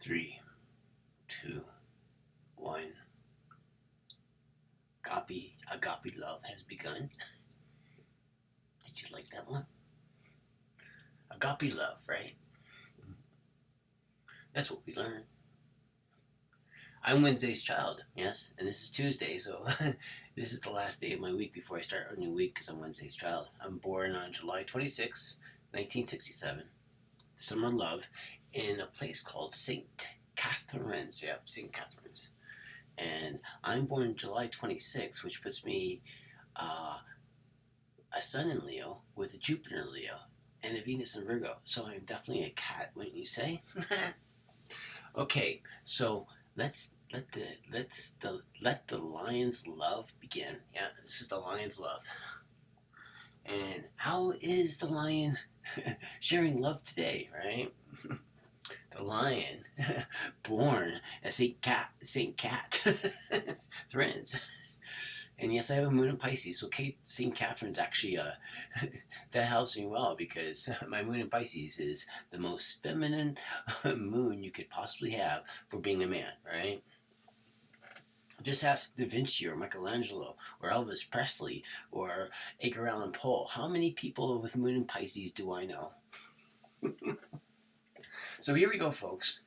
3, 2, 1. Agape love has begun. Did you like that one? Agape love, right? That's what we learned. I'm Wednesday's child, yes, and this is Tuesday, so this is the last day of my week before I start a new week because I'm Wednesday's child. I'm born on July 26, 1967, summer love, in a place called St. Catherine's. Yeah, St. Catherine's. And I'm born July 26, which puts me a sun in Leo with a Jupiter in Leo and a Venus in Virgo. So I'm definitely a cat, wouldn't you say? Okay, so let's let the lion's love begin. Yeah, this is the lion's love. And how is the lion sharing love today, right? The lion, born as Saint Cat, Threads. And yes, I have a moon in Pisces, so St. Catherine's actually, that helps me well because my moon in Pisces is the most feminine moon you could possibly have for being a man, right? Just ask Da Vinci or Michelangelo or Elvis Presley or Edgar Allan Poe. How many people with moon in Pisces do I know? So here we go, folks.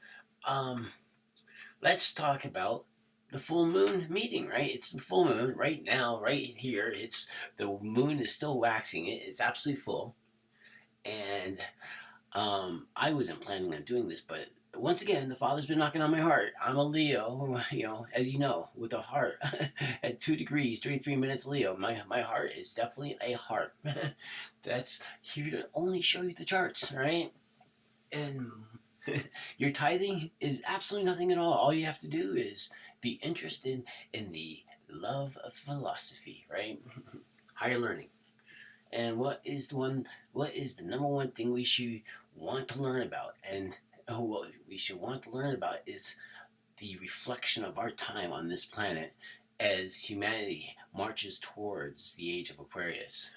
Let's talk about the full moon meeting, right? It's the full moon right now, right here. The moon is still waxing. It's absolutely full. And I wasn't planning on doing this, but once again, the Father's been knocking on my heart. I'm a Leo, as you know, with a heart at 2 degrees, 33 minutes Leo. My heart is definitely a heart. That's here to only show you the charts, right? And your tithing is absolutely nothing at all. All you have to do is be interested in the love of philosophy, right? Higher learning. And what is the number one thing we should want to learn about? And what we should want to learn about is the reflection of our time on this planet as humanity marches towards the Age of Aquarius.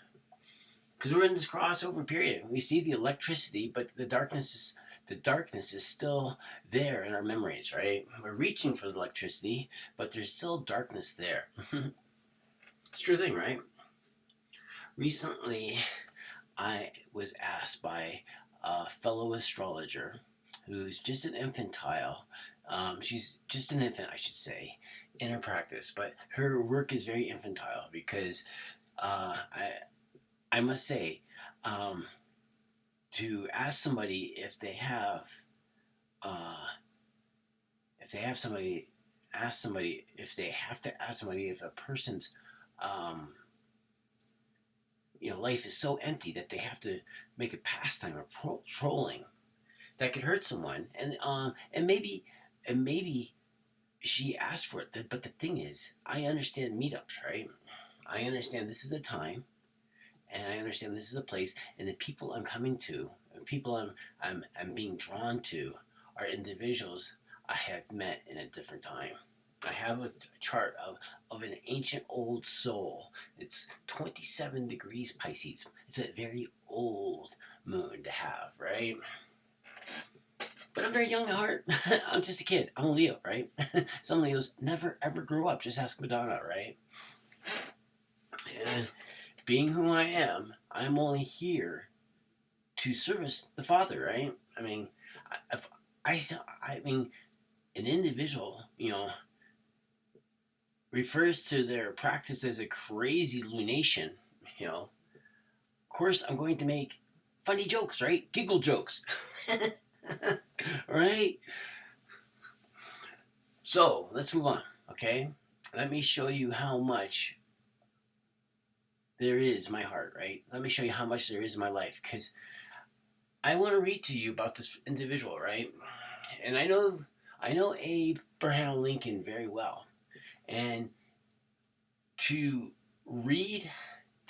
Because we're in this crossover period. We see the electricity, but the darkness is still there in our memories, right? We're reaching for the electricity, but there's still darkness there. It's a true thing, right? Recently, I was asked by a fellow astrologer who's just an infantile. She's just an infant, I should say, in her practice, but her work is very infantile because I must say, to ask somebody if they have somebody, ask somebody if they have to ask somebody if a person's life is so empty that they have to make a pastime or trolling that could hurt someone, and maybe she asked for it. But the thing is, I understand meetups, right? I understand this is a time, and I understand this is a place, and the people I'm coming to, and people I'm being drawn to, are individuals I have met in a different time. I have a chart of an ancient old soul. It's 27 degrees Pisces. It's a very old moon to have, right? But I'm very young at heart. I'm just a kid. I'm a Leo, right? Some Leos never ever grow up. Just ask Madonna, right? And being who I am, I'm only here to service the Father, right? I mean, an individual, refers to their practice as a crazy lunation, of course I'm going to make funny jokes, right? Giggle jokes. Right? So, let's move on, okay? Let me show you how much there is in my heart, right? Let me show you how much there is in my life, because I want to read to you about this individual, right? And I know Abraham Lincoln very well. And to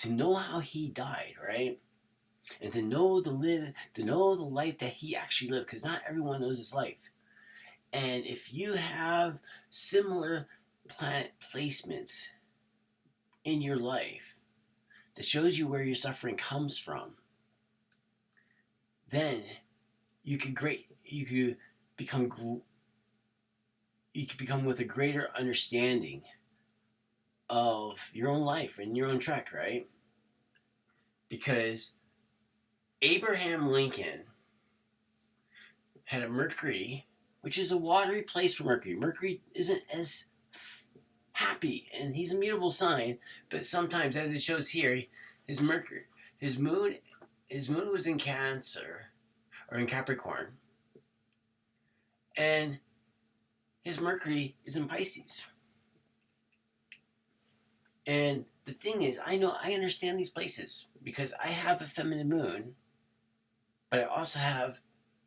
know how he died, right? And to know the life that he actually lived, because not everyone knows his life. And if you have similar planet placements in your life that shows you where your suffering comes from, then you could become you can become with a greater understanding of your own life and your own track, right? Because Abraham Lincoln had a Mercury, which is a watery place for Mercury. Mercury isn't as happy, and he's a mutable sign, but sometimes, as it shows here, his Mercury, his moon, his moon was in Cancer or in Capricorn, and his Mercury is in Pisces. And the thing is, I understand these places because I have a feminine moon, but I also have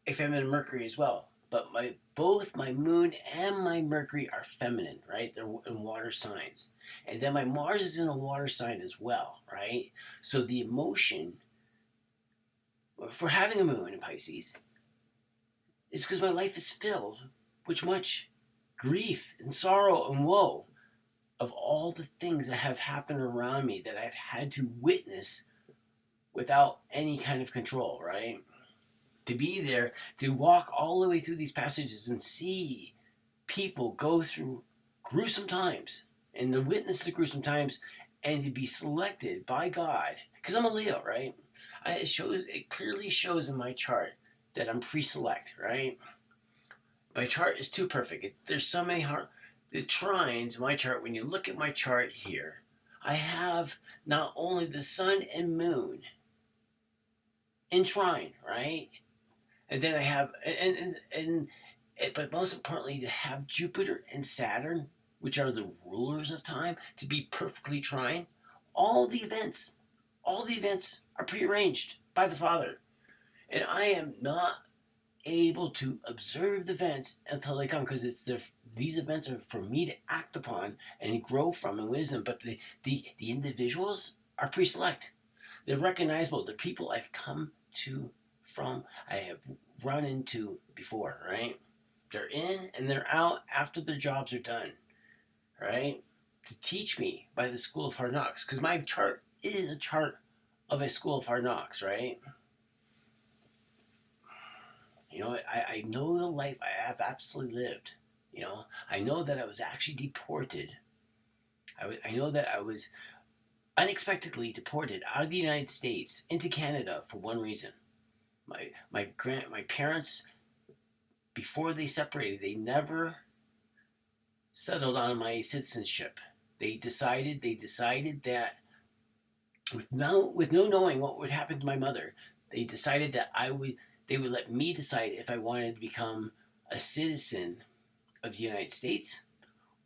a feminine Mercury as well. But both my moon and my Mercury are feminine, right? They're in water signs. And then my Mars is in a water sign as well, right? So the emotion for having a moon in Pisces is because my life is filled with much grief and sorrow and woe of all the things that have happened around me that I've had to witness without any kind of control, right? To be there, to walk all the way through these passages and see people go through gruesome times and to witness the gruesome times and to be selected by God. Because I'm a Leo, right? It clearly shows in my chart that I'm pre-select, right? My chart is too perfect. There's so many the trines in my chart. When you look at my chart here, I have not only the sun and moon in trine, right? And then I have but most importantly, to have Jupiter and Saturn, which are the rulers of time, to be perfectly trine. All the events, all the events are prearranged by the Father, and I am not able to observe the events until they come because these events are for me to act upon and grow from in wisdom. But the individuals are pre-select. They're recognizable. They're people I've come to from. I have run into before, right? They're in and they're out after their jobs are done, right? To teach me by the School of Hard Knocks, because my chart is a chart of a School of Hard Knocks, right? I know the life I have absolutely lived. I know that I was actually deported. I know that I was unexpectedly deported out of the United States into Canada for one reason. My parents, before they separated, they never settled on my citizenship. They decided that with no knowing what would happen to my mother, they decided that they would let me decide if I wanted to become a citizen of the United States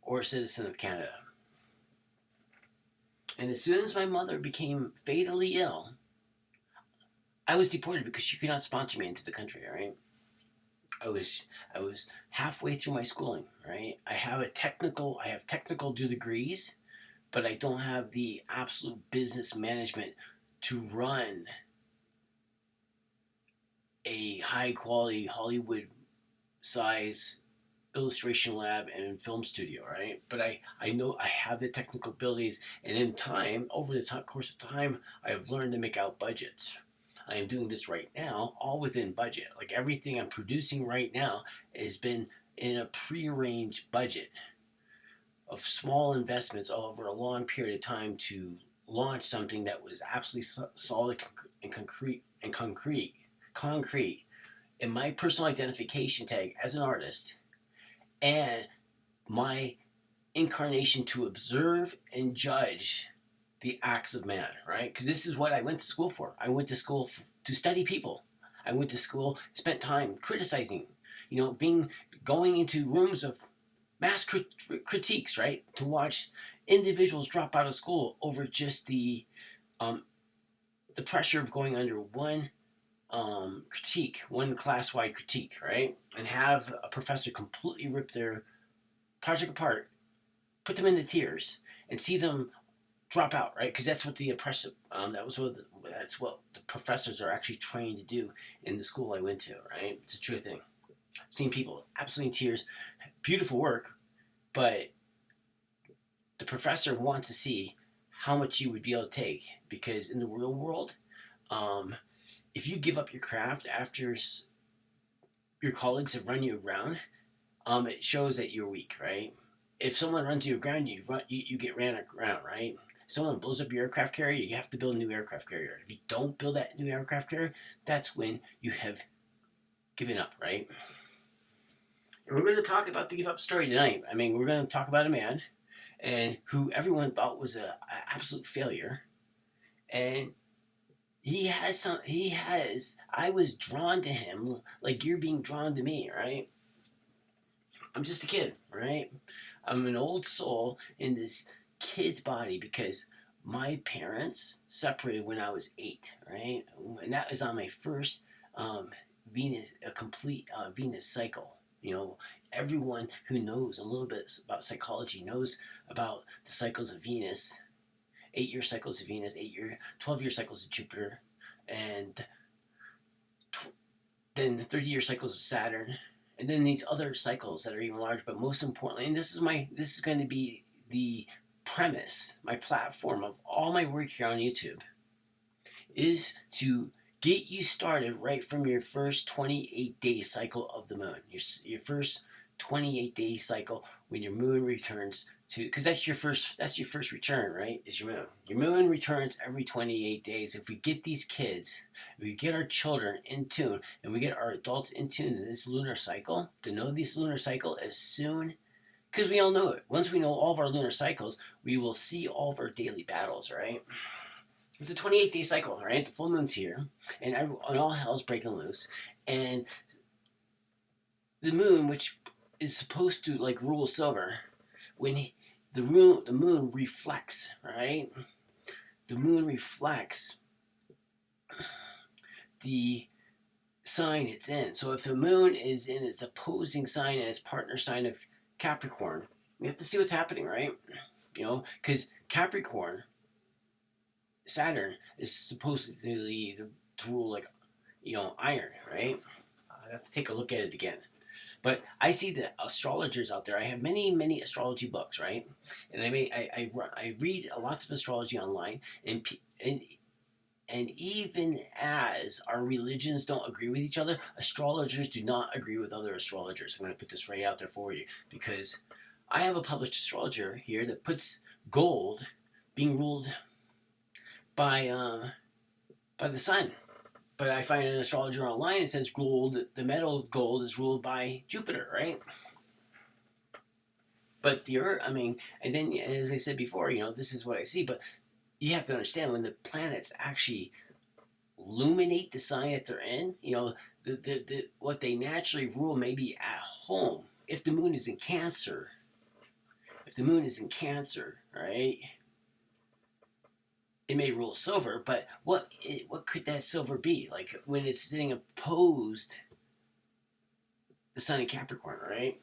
or a citizen of Canada. And as soon as my mother became fatally ill, I was deported because she could not sponsor me into the country, right? I was halfway through my schooling, right? I have technical degrees, but I don't have the absolute business management to run a high quality Hollywood size illustration lab and film studio, right? But I know I have the technical abilities, and in time, over the course of time, I have learned to make out budgets. I am doing this right now, all within budget. Like everything I'm producing right now has been in a prearranged budget of small investments over a long period of time to launch something that was absolutely solid and concrete. And my personal identification tag as an artist and my incarnation to observe and judge the acts of man, right? Because this is what I went to school for. I went to school to study people. I went to school, spent time criticizing, going into rooms of mass critiques, right? To watch individuals drop out of school over just the pressure of going under one critique, one class-wide critique, right? And have a professor completely rip their project apart, put them into tears, and see them drop out, right? Because that's what the oppressive, that's what the professors are actually trained to do in the school I went to, right? It's a true thing. Seeing people absolutely in tears, beautiful work, but the professor wants to see how much you would be able to take, because in the real world, if you give up your craft after your colleagues have run you around, it shows that you're weak, right? If someone runs you aground, you get ran aground, right? If someone blows up your aircraft carrier, you have to build a new aircraft carrier. If you don't build that new aircraft carrier, that's when you have given up, right? And we're going to talk about the give up story tonight. I mean, we're going to talk about a man and who everyone thought was an absolute failure, and I was drawn to him like you're being drawn to me, right? I'm just a kid, right? I'm an old soul in this kid's body because my parents separated when I was 8, right? And that was on my first Venus, a complete Venus cycle. You know, everyone who knows a little bit about psychology knows about the cycles of Venus, 8-year cycles of Venus, 12-year cycles of Jupiter, and then the 30-year cycles of Saturn, and then these other cycles that are even larger. But most importantly, and this is going to be the premise, my platform of all my work here on YouTube, is to get you started right from your first 28-day cycle of the moon. Your first 28-day cycle when your moon returns to, because that's your first return, right? Is your moon. Your moon returns every 28 days. If we get these kids, if we get our children in tune, and we get our adults in tune to this lunar cycle, to know this lunar cycle as soon, because we all know it. Once we know all of our lunar cycles, we will see all of our daily battles, right? It's a 28-day cycle, right? The full moon's here, and all hell's breaking loose. And the moon, which is supposed to like rule silver, when the moon reflects, right? The moon reflects the sign it's in. So if the moon is in its opposing sign and its partner sign of Capricorn, we have to see what's happening, right? You know, because Capricorn, Saturn is supposedly to rule like, you know, iron, right? I have to take a look at it again. But I see the astrologers out there. I have many astrology books, right? And I read lots of astrology online, and even as our religions don't agree with each other, astrologers do not agree with other astrologers. I'm going to put this right out there for you, because I have a published astrologer here that puts gold being ruled by the sun. But I find an astrologer online, it says gold, the metal gold is ruled by Jupiter, right? But the Earth, I mean, and then as I said before, you know, this is what I see. But you have to understand, when the planets actually illuminate the sign that they're in, you know, what they naturally rule may be at home. If the moon is in Cancer, right? It may rule silver, but what could that silver be? Like when it's sitting opposed the sun in Capricorn, right?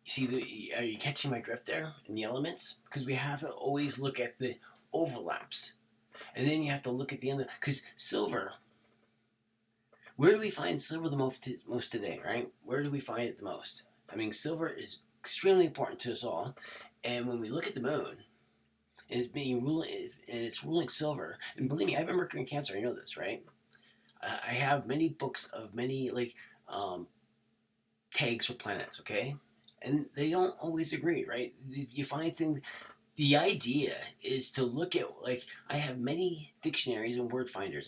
You see, are you catching my drift there in the elements? Because we have to always look at the overlaps, and then you have to look at the end. Because silver, where do we find silver the most today, right? Where do we find it the most? I mean, silver is extremely important to us all, and when we look at the moon, and it's ruling silver. And believe me, I have a Mercury in Cancer. I know this, right? I have many books of many tags for planets. Okay, and they don't always agree, right? You find things. The idea is to look at, like, I have many dictionaries and word finders.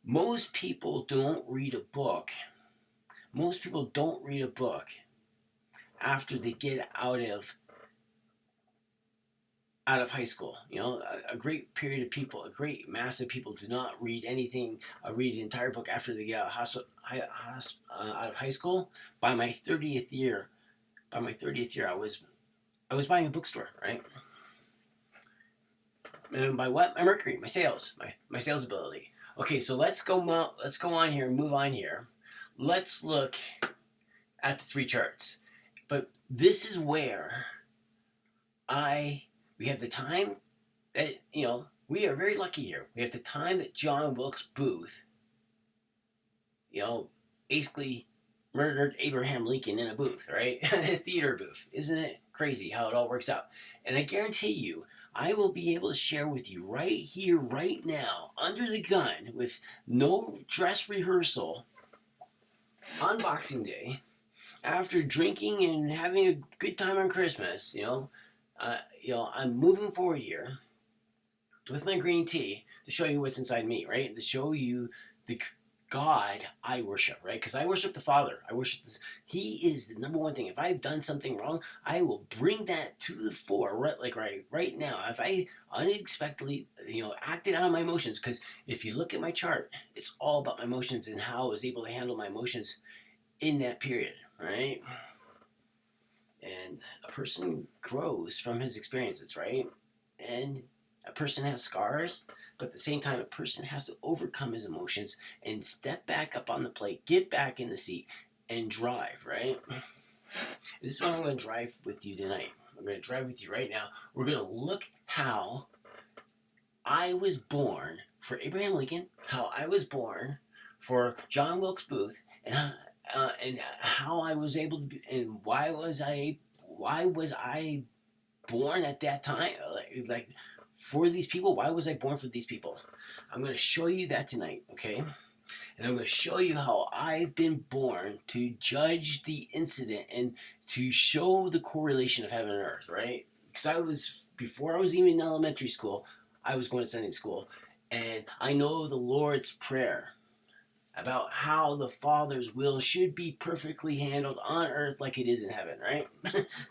Most people don't read a book. Most people don't read a book after they get out of high school. You know, a great period of people, a great mass of people do not read anything, read an entire book after they get out of high school. By my 30th year, I was buying a bookstore, right? And by what? My Mercury, my sales, my sales ability. Okay, so let's go on here and move on here. Let's look at the 3 charts. But this is where we have the time that, you know, we are very lucky here. We have the time that John Wilkes Booth, you know, basically murdered Abraham Lincoln in a booth, right? A theater booth. Isn't it crazy how it all works out? And I guarantee you, I will be able to share with you right here, right now, under the gun, with no dress rehearsal, on Boxing Day, after drinking and having a good time on Christmas, I'm moving forward here with my green tea to show you what's inside me, right? To show you the God I worship, right? Because I worship the Father. I worship this. He is the number one thing. If I've done something wrong, I will bring that to the fore, right now. If I unexpectedly, acted out of my emotions, because if you look at my chart, it's all about my emotions and how I was able to handle my emotions in that period, right? And a person grows from his experiences, right? And a person has scars, but at the same time, a person has to overcome his emotions and step back up on the plate, get back in the seat, and drive, right? This is what I'm going to drive with you tonight. I'm going to drive with you right now. We're going to look how I was born for Abraham Lincoln, how I was born for John Wilkes Booth, and how I was able to be, and why was I born at that time, like for these people. Why was I born for these people? I'm going to show you that tonight, okay? And I'm going to show you how I've been born to judge the incident and to show the correlation of heaven and earth, right? Because before I was even in elementary school, I was going to Sunday school, and I know the Lord's Prayer about how the Father's will should be perfectly handled on earth like it is in heaven, right?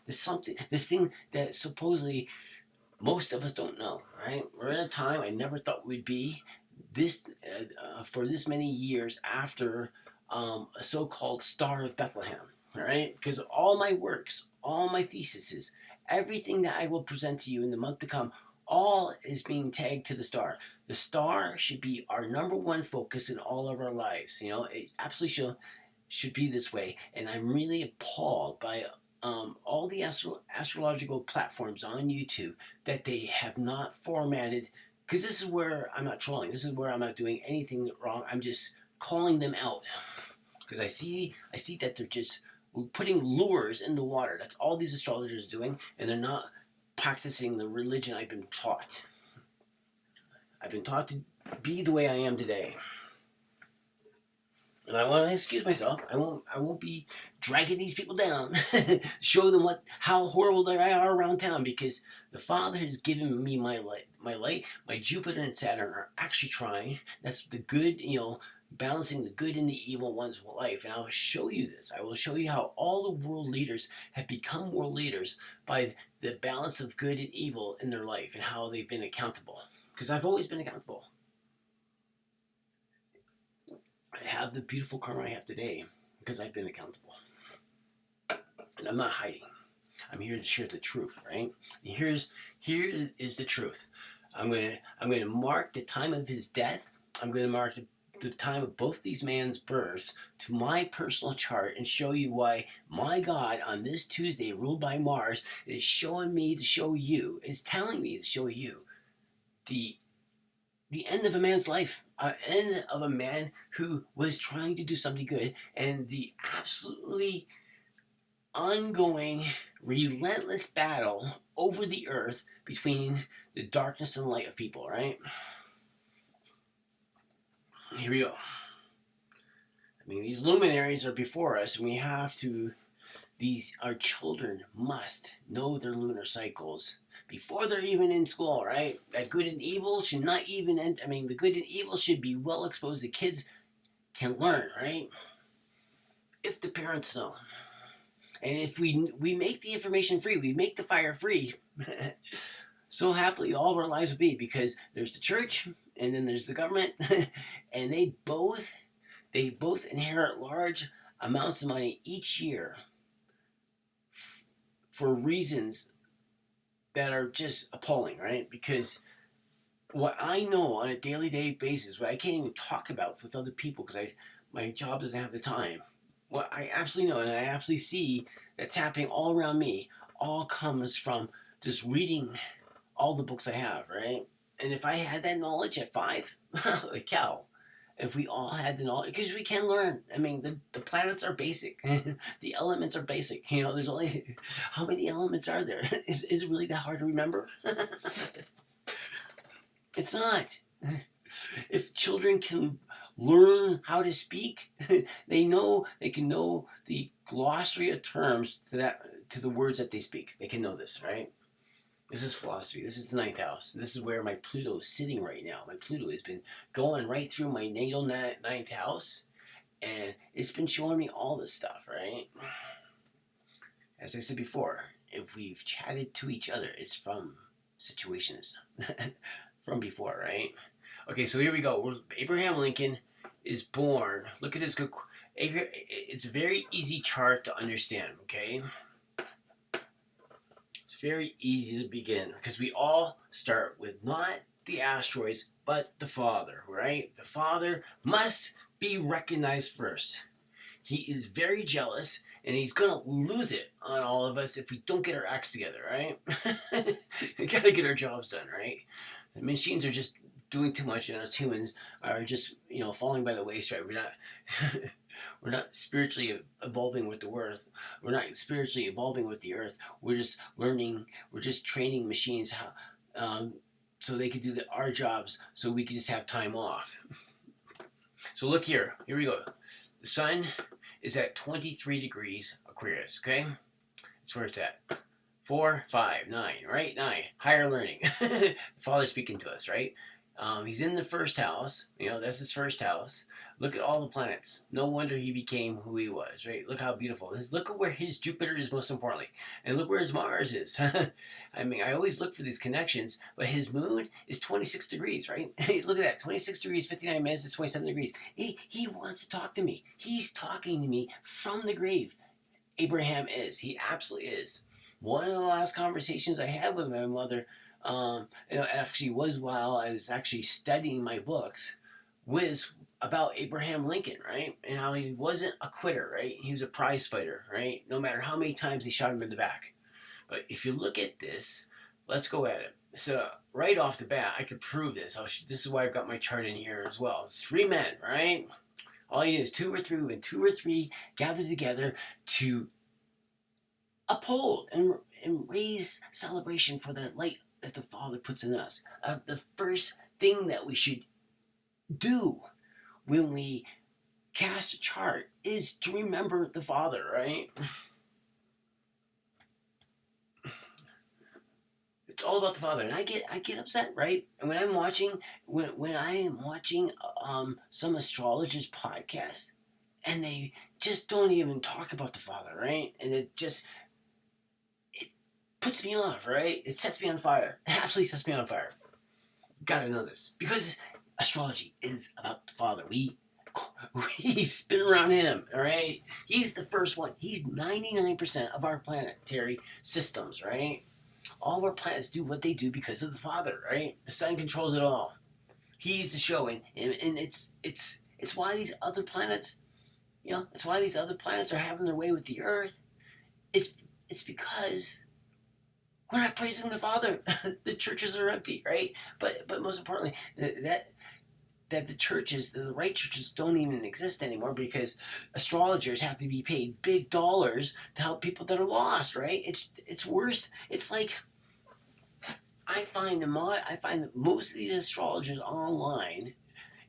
This thing that supposedly most of us don't know, right? We're in a time I never thought we'd be this for this many years after a so-called Star of Bethlehem, right? Because all my works, all my theses, everything that I will present to you in the month to come, all is being tagged to the star. The star should be our number one focus in all of our lives. It absolutely should be this way. And I'm really appalled by all the astrological platforms on YouTube that they have not formatted. Because this is where I'm not trolling. This is where I'm not doing anything wrong. I'm just calling them out. Because I see that they're just putting lures in the water. That's all these astrologers are doing, and they're not practicing the religion I've been taught. I've been taught to be the way I am today. And I want to excuse myself. I won't be dragging these people down, show them how horrible they are around town, because the Father has given me my light. My Jupiter and Saturn are actually trying. That's the good, balancing the good and the evil one's life. And I will show you this. I will show you how all the world leaders have become world leaders by the balance of good and evil in their life and how they've been accountable. Because I've always been accountable. I have the beautiful karma I have today because I've been accountable. And I'm not hiding. I'm here to share the truth, right? Here is the truth. I'm gonna mark the time of his death. I'm gonna mark the time of both these men's births to my personal chart and show you why my God on this Tuesday, ruled by Mars, is showing me to show you, is telling me to show you the end of a man's life, end of a man who was trying to do something good, and the absolutely ongoing, relentless battle over the earth between the darkness and light of people, right? Here we go. These luminaries are before us, and we have to, our children must know their lunar cycles before they're even in school, right? That good and evil should not even end. The good and evil should be well exposed. The kids can learn, right? If the parents know. And if we make the information free, we make the fire free, so happily all of our lives would be, because there's the church and then there's the government, and they both inherit large amounts of money each year for reasons that are just appalling, right? Because what I know on a daily basis, what I can't even talk about with other people because my job doesn't have the time. What I absolutely know and I absolutely see that's happening all around me all comes from just reading all the books I have, right? And if I had that knowledge at 5, like cow, if we all had the knowledge, because we can learn. The planets are basic. The elements are basic. There's only, how many elements are there? Is it really that hard to remember? It's not. If children can learn how to speak. They can know the glossary of terms to the words that they speak. They can know this, right? This is philosophy. This is the ninth house. This is where my Pluto is sitting right now. My Pluto has been going right through my natal ninth house, and it's been showing me all this stuff, right? As I said before, if we've chatted to each other, it's from situations from before, right? Okay, so here we go. Abraham Lincoln is born. Look at this. It's a very easy chart to understand, okay? It's very easy to begin because we all start with not the asteroids, but the father, right? The father must be recognized first. He is very jealous, and he's gonna lose it on all of us if we don't get our acts together, right? We gotta get our jobs done, right? The machines are just doing too much, and us humans are just, falling by the wayside. We're not, we're not spiritually evolving with the earth. We're not spiritually evolving with the earth. We're just learning. We're just training machines how, so they can do our jobs, so we can just have time off. So look here. Here we go. The sun is at 23 degrees Aquarius, okay? That's where it's at. 4, 5, 9, right? 9. Higher learning. The Father's speaking to us, right? He's in the first house. That's his first house. Look at all the planets. No wonder he became who he was, right? Look how beautiful. Look at where his Jupiter is, most importantly. And look where his Mars is. I mean, I always look for these connections, but his moon is 26 degrees, right? Look at that. 26 degrees, 59 minutes is 27 degrees. He wants to talk to me. He's talking to me from the grave. Abraham is. He absolutely is. One of the last conversations I had with my mother, actually was while I was actually studying my books, was about Abraham Lincoln, right? And how he wasn't a quitter, right? He was a prize fighter, right? No matter how many times they shot him in the back. But if you look at this, let's go at it. So right off the bat, I could prove this. This is why I've got my chart in here as well. It's 3 men, right? All you do is 2 or 3, when 2 or 3 gather together to uphold and raise celebration for the light that the Father puts in us. The first thing that we should do when we cast a chart is to remember the Father, right? It's all about the Father, and I get upset, right? And when I am watching some astrologers podcast, and they just don't even talk about the Father, right? And it puts me off, right? It sets me on fire. It absolutely sets me on fire. Gotta know this because astrology is about the Father. We spin around him, all right? He's the first one. He's 99% of our planetary systems, right? All of our planets do what they do because of the Father, right? The sun controls it all. He's the show, and it's why these other planets, it's why these other planets are having their way with the Earth. It's because we're not praising the Father. The churches are empty, right? But most importantly, that the right churches don't even exist anymore because astrologers have to be paid big dollars to help people that are lost, right? It's worse. It's like I find that most of these astrologers online,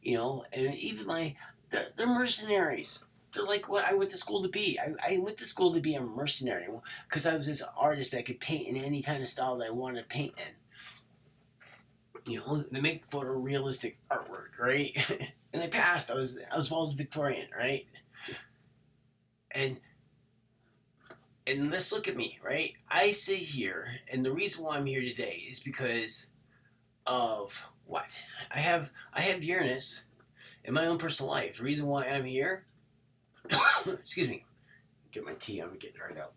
and even they're mercenaries. They're like what I went to school to be. I went to school to be a mercenary because I was this artist that could paint in any kind of style that I wanted to paint in. They make photorealistic artwork, right? And I passed. I was valedictorian, right? And let's look at me, right? I sit here, and the reason why I'm here today is because of what? I have Uranus in my own personal life. The reason why I'm here, excuse me, get my tea. I'm gonna get it right out.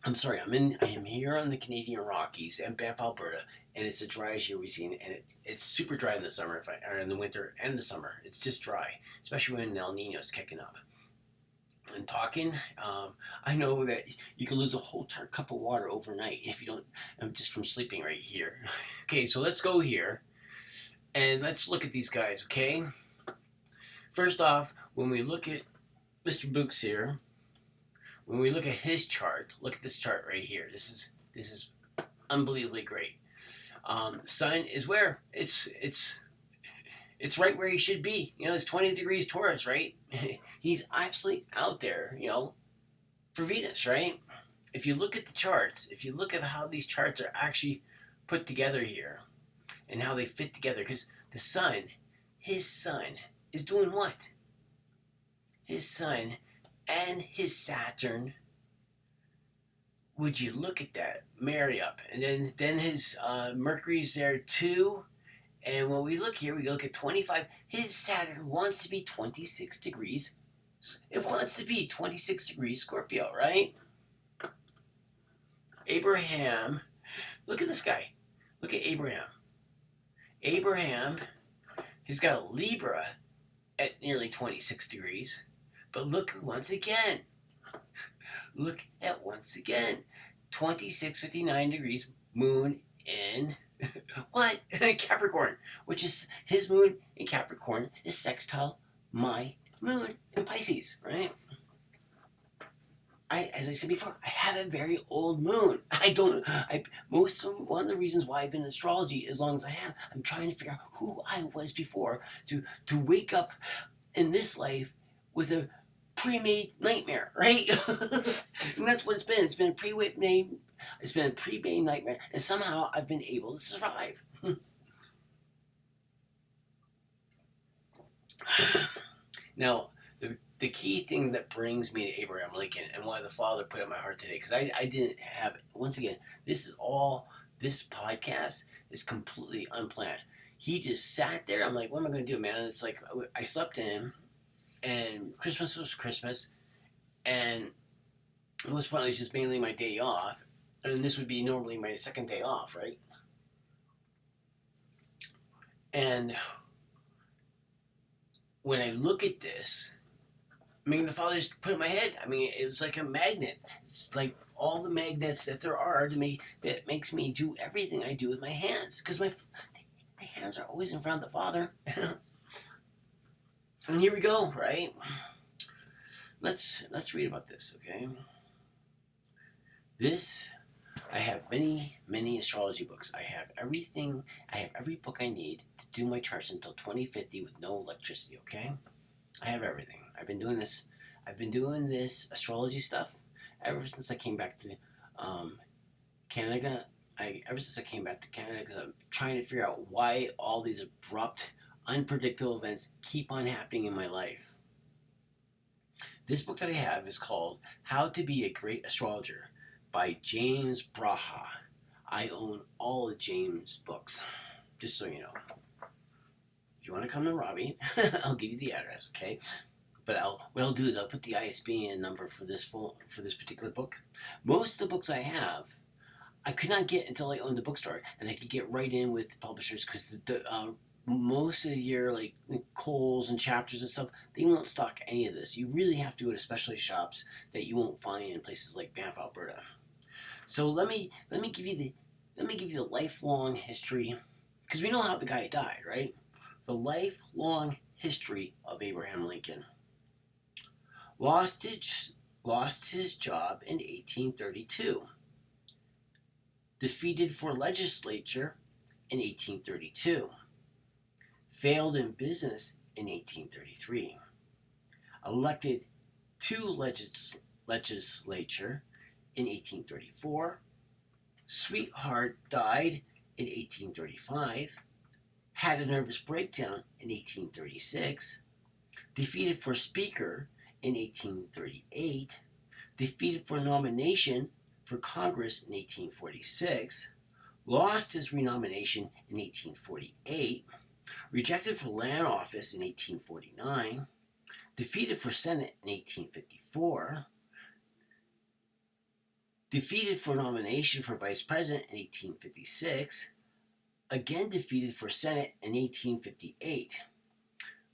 I'm sorry. I am here on the Canadian Rockies and Banff, Alberta, and it's the driest year we've seen, and it's super dry in the summer, or in the winter and the summer. It's just dry, especially when El Nino's kicking up. And talking, I know that you can lose a whole entire cup of water overnight if you don't, just from sleeping right here. Okay, so let's go here, and let's look at these guys, okay? First off, when we look at Mr. Books here, when we look at his chart, look at this chart right here. This is unbelievably great. Sun is where it's right where he should be. It's 20 degrees Taurus, right? He's absolutely out there, for Venus, right? If you look at the charts, if you look at how these charts are actually put together here and how they fit together, because the sun, his sun, is doing what? His sun and his Saturn, would you look at that, marry up, and then his Mercury's there too. And when we look here, we look at 25. His Saturn wants to be 26 degrees. It wants to be 26 degrees Scorpio, right? Abraham, look at this guy. Look at Abraham. Abraham, he's got a Libra at nearly 26 degrees. But look once again. Look at once again. 2659 degrees moon in what? Capricorn, which is his moon in Capricorn is sextile my moon in Pisces, right? As I said before, I have a very old moon. One of the reasons why I've been in astrology as long as I have, I'm trying to figure out who I was before to wake up in this life with a pre-made nightmare, right? And that's what it's been. It's been a pre-made nightmare, and somehow I've been able to survive. Now, the key thing that brings me to Abraham Lincoln and why the Father put it in my heart today, because I didn't have, once again, this podcast is completely unplanned. He just sat there. I'm like, what am I going to do, man? It's like I slept in, and Christmas was Christmas, and most probably it's just mainly my day off, and this would be normally my second day off, right? And when I look at this, I mean, the Father just put it in my head. I mean, it was like a magnet. It's like all the magnets that there are to me that makes me do everything I do with my hands, because my hands are always in front of the Father. And here we go, right? Let's read about this, okay? I have many astrology books. I have everything. I have every book I need to do my charts until 2050 with no electricity, okay? I have everything. I've been doing this astrology stuff ever since I came back to Canada. Ever since I came back to Canada, because I'm trying to figure out why all these abrupt, unpredictable events keep on happening in my life. This book that I have is called How to Be a Great Astrologer by James Braha. I own all of James' books, just so you know. If you want to come to Robbie, I'll give you the address, okay? But what I'll do is I'll put the ISBN number for this particular book. Most of the books I have, I could not get until I owned the bookstore, and I could get right in with publishers, because most of the year, like Kohl's and Chapters and stuff, they won't stock any of this. You really have to go to specialty shops that you won't find in places like Banff, Alberta. So let me give you the lifelong history, because we know how the guy died, right? The lifelong history of Abraham Lincoln. Lost his job in 1832. Defeated for legislature in 1832. Failed in business in 1833. Elected to legislature in 1834. Sweetheart died in 1835. Had a nervous breakdown in 1836. Defeated for speaker in 1838. Defeated for nomination for Congress in 1846. Lost his renomination in 1848. Rejected for land office in 1849. Defeated for Senate in 1854. Defeated for nomination for Vice President in 1856. Again defeated for Senate in 1858.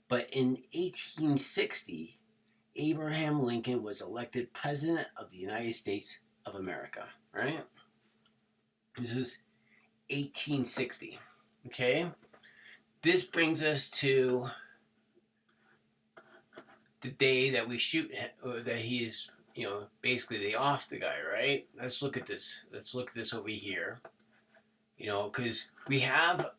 But in 1860, Abraham Lincoln was elected President of the United States of America, right? This was 1860, okay? This brings us to the day that we shoot, that he is, basically they off the guy, right? Let's look at this. Let's look at this over here. because we have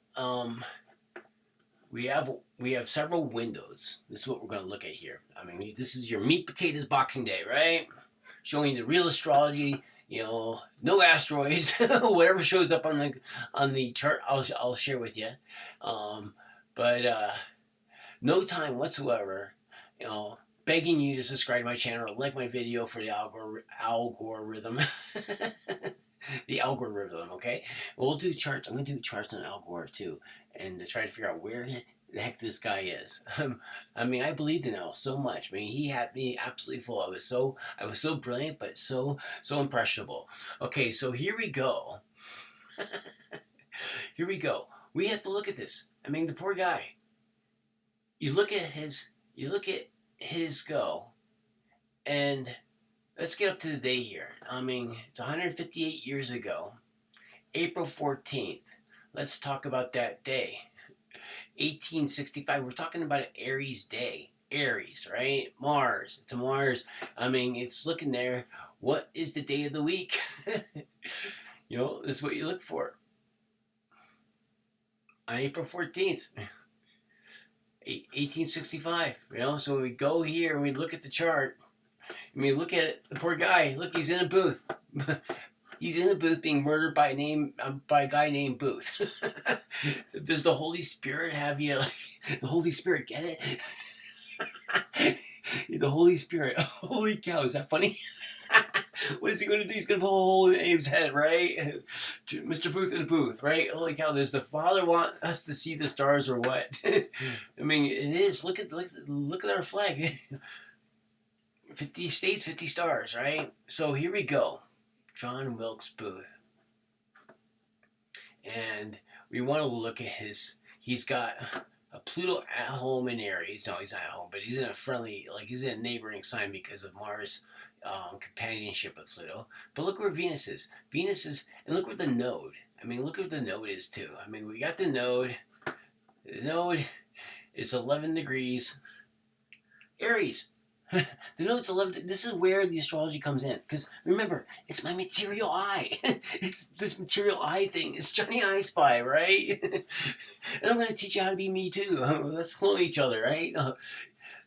several windows. This is what we're going to look at here. I mean, this is your meat potatoes Boxing Day, right? Showing the real astrology. No asteroids. Whatever shows up on the chart, I'll share with you. But no time whatsoever. Begging you to subscribe to my channel or like my video for the algorithm. The algorithm, okay? We'll do charts. I'm going to do charts on Algor too, and to try to figure out where the heck this guy is. I mean, I believed in Al so much. I mean, he had me absolutely full. I was so brilliant, but so impressionable. Okay, so here we go. Here we go. We have to look at this. I mean, the poor guy. You look at his go, and let's get up to the day here. I mean, it's 158 years ago, April 14th. Let's talk about that day. 1865. We're talking about an Aries day. Aries, right? Mars. It's a Mars. I mean, it's looking there. What is the day of the week? This is what you look for. On April 14th. 1865, so we go here and we look at the chart and we look at it. The poor guy, look, he's in a booth. He's in a booth being murdered by a guy named Booth. Does the Holy Spirit have you, the Holy Spirit get it? The Holy Spirit, holy cow, is that funny? What is he going to do? He's going to pull a hole in Abe's head, right? Mr. Booth in the booth, right? Holy cow, does the Father want us to see the stars or what? I mean, it is. Look at our flag. 50 states, 50 stars, right? So here we go. John Wilkes Booth. And we want to look at he's got a Pluto at home in Aries. No, he's not at home, but he's in he's in a neighboring sign because of Mars' companionship with Pluto. But look where Venus is. And look where the node. I mean, look where the node is too. I mean, we got the node. The node is 11 degrees. Aries. The node's 11. This is where the astrology comes in. Because remember, it's my material eye. It's this material eye thing. It's Johnny I Spy, right? And I'm going to teach you how to be me too. Let's clone each other, right?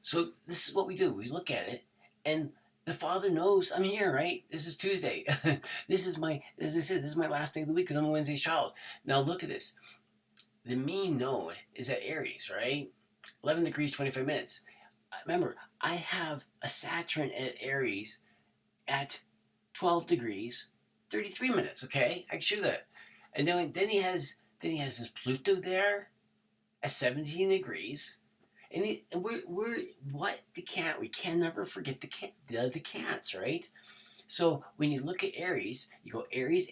So this is what we do. We look at it, and the Father knows I'm here, right? This is Tuesday. As I said, this is my last day of the week because I'm a Wednesday's child. Now look at this. The mean node is at Aries, right? 11 degrees, 25 minutes. Remember, I have a Saturn at Aries at 12 degrees, 33 minutes, okay? I can show that. And then he has this Pluto there at 17 degrees. And we can never forget the cats, right? So when you look at Aries, you go Aries,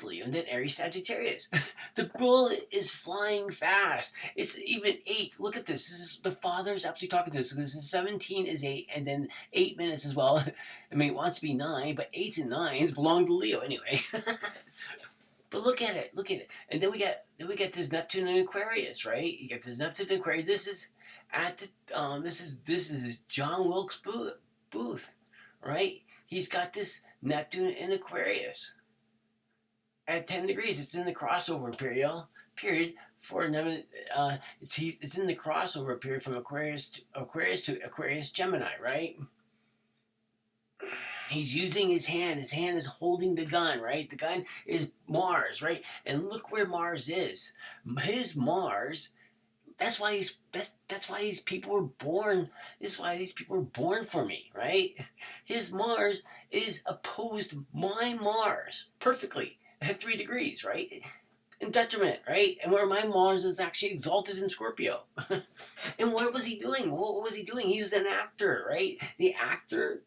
Leo, and then Aries, Sagittarius. The bull is flying fast. It's even 8. Look at this. This is the Father's actually talking to us. So this is 17 is 8, and then 8 minutes as well. I mean, it wants to be 9, but 8s and 9s belong to Leo anyway. But look at it. And then we get this Neptune and Aquarius, right? You get this Neptune and Aquarius. This is at the this is John Wilkes Booth, right? He's got this Neptune and Aquarius at 10 degrees. It's in the crossover period for it's in the crossover period from Aquarius to Aquarius Gemini, right? He's using his hand. His hand is holding the gun, right? The gun is Mars, right? And look where Mars is. His Mars. That's why these people were born. This is why these people were born for me, right? His Mars is opposed my Mars perfectly at 3 degrees, right? In detriment, right? And where my Mars is actually exalted in Scorpio. And what was he doing? What was he doing? He was an actor, right? The actor.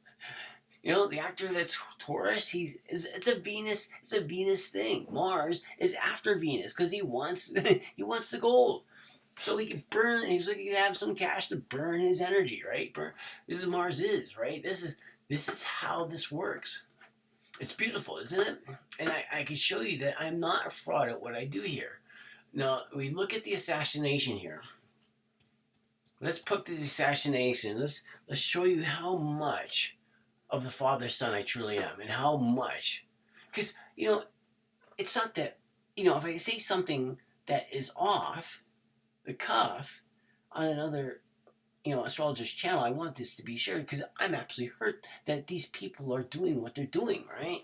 The actor that's Taurus, it's a Venus thing. Mars is after Venus because he wants the gold. So he can burn, he can have some cash to burn his energy, right? This is Mars right? This is how this works. It's beautiful, isn't it? And I can show you that I'm not a fraud at what I do here. Now, we look at the assassination here. Let's put the assassination. Let's show you how much of the Father Son I truly am, and how much, because it's not that, if I say something that is off the cuff on another, astrologer's channel, I want this to be shared because I'm absolutely hurt that these people are doing what they're doing, right?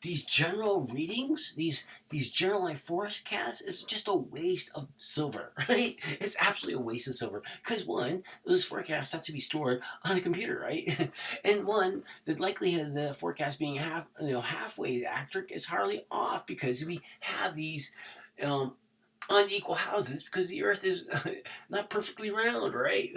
These general readings, these general life forecasts, is just a waste of silver, right? It's absolutely a waste of silver. Because one, those forecasts have to be stored on a computer, right? And one, the likelihood of the forecast being halfway accurate is hardly off because we have these um, unequal houses because the earth is not perfectly round, right?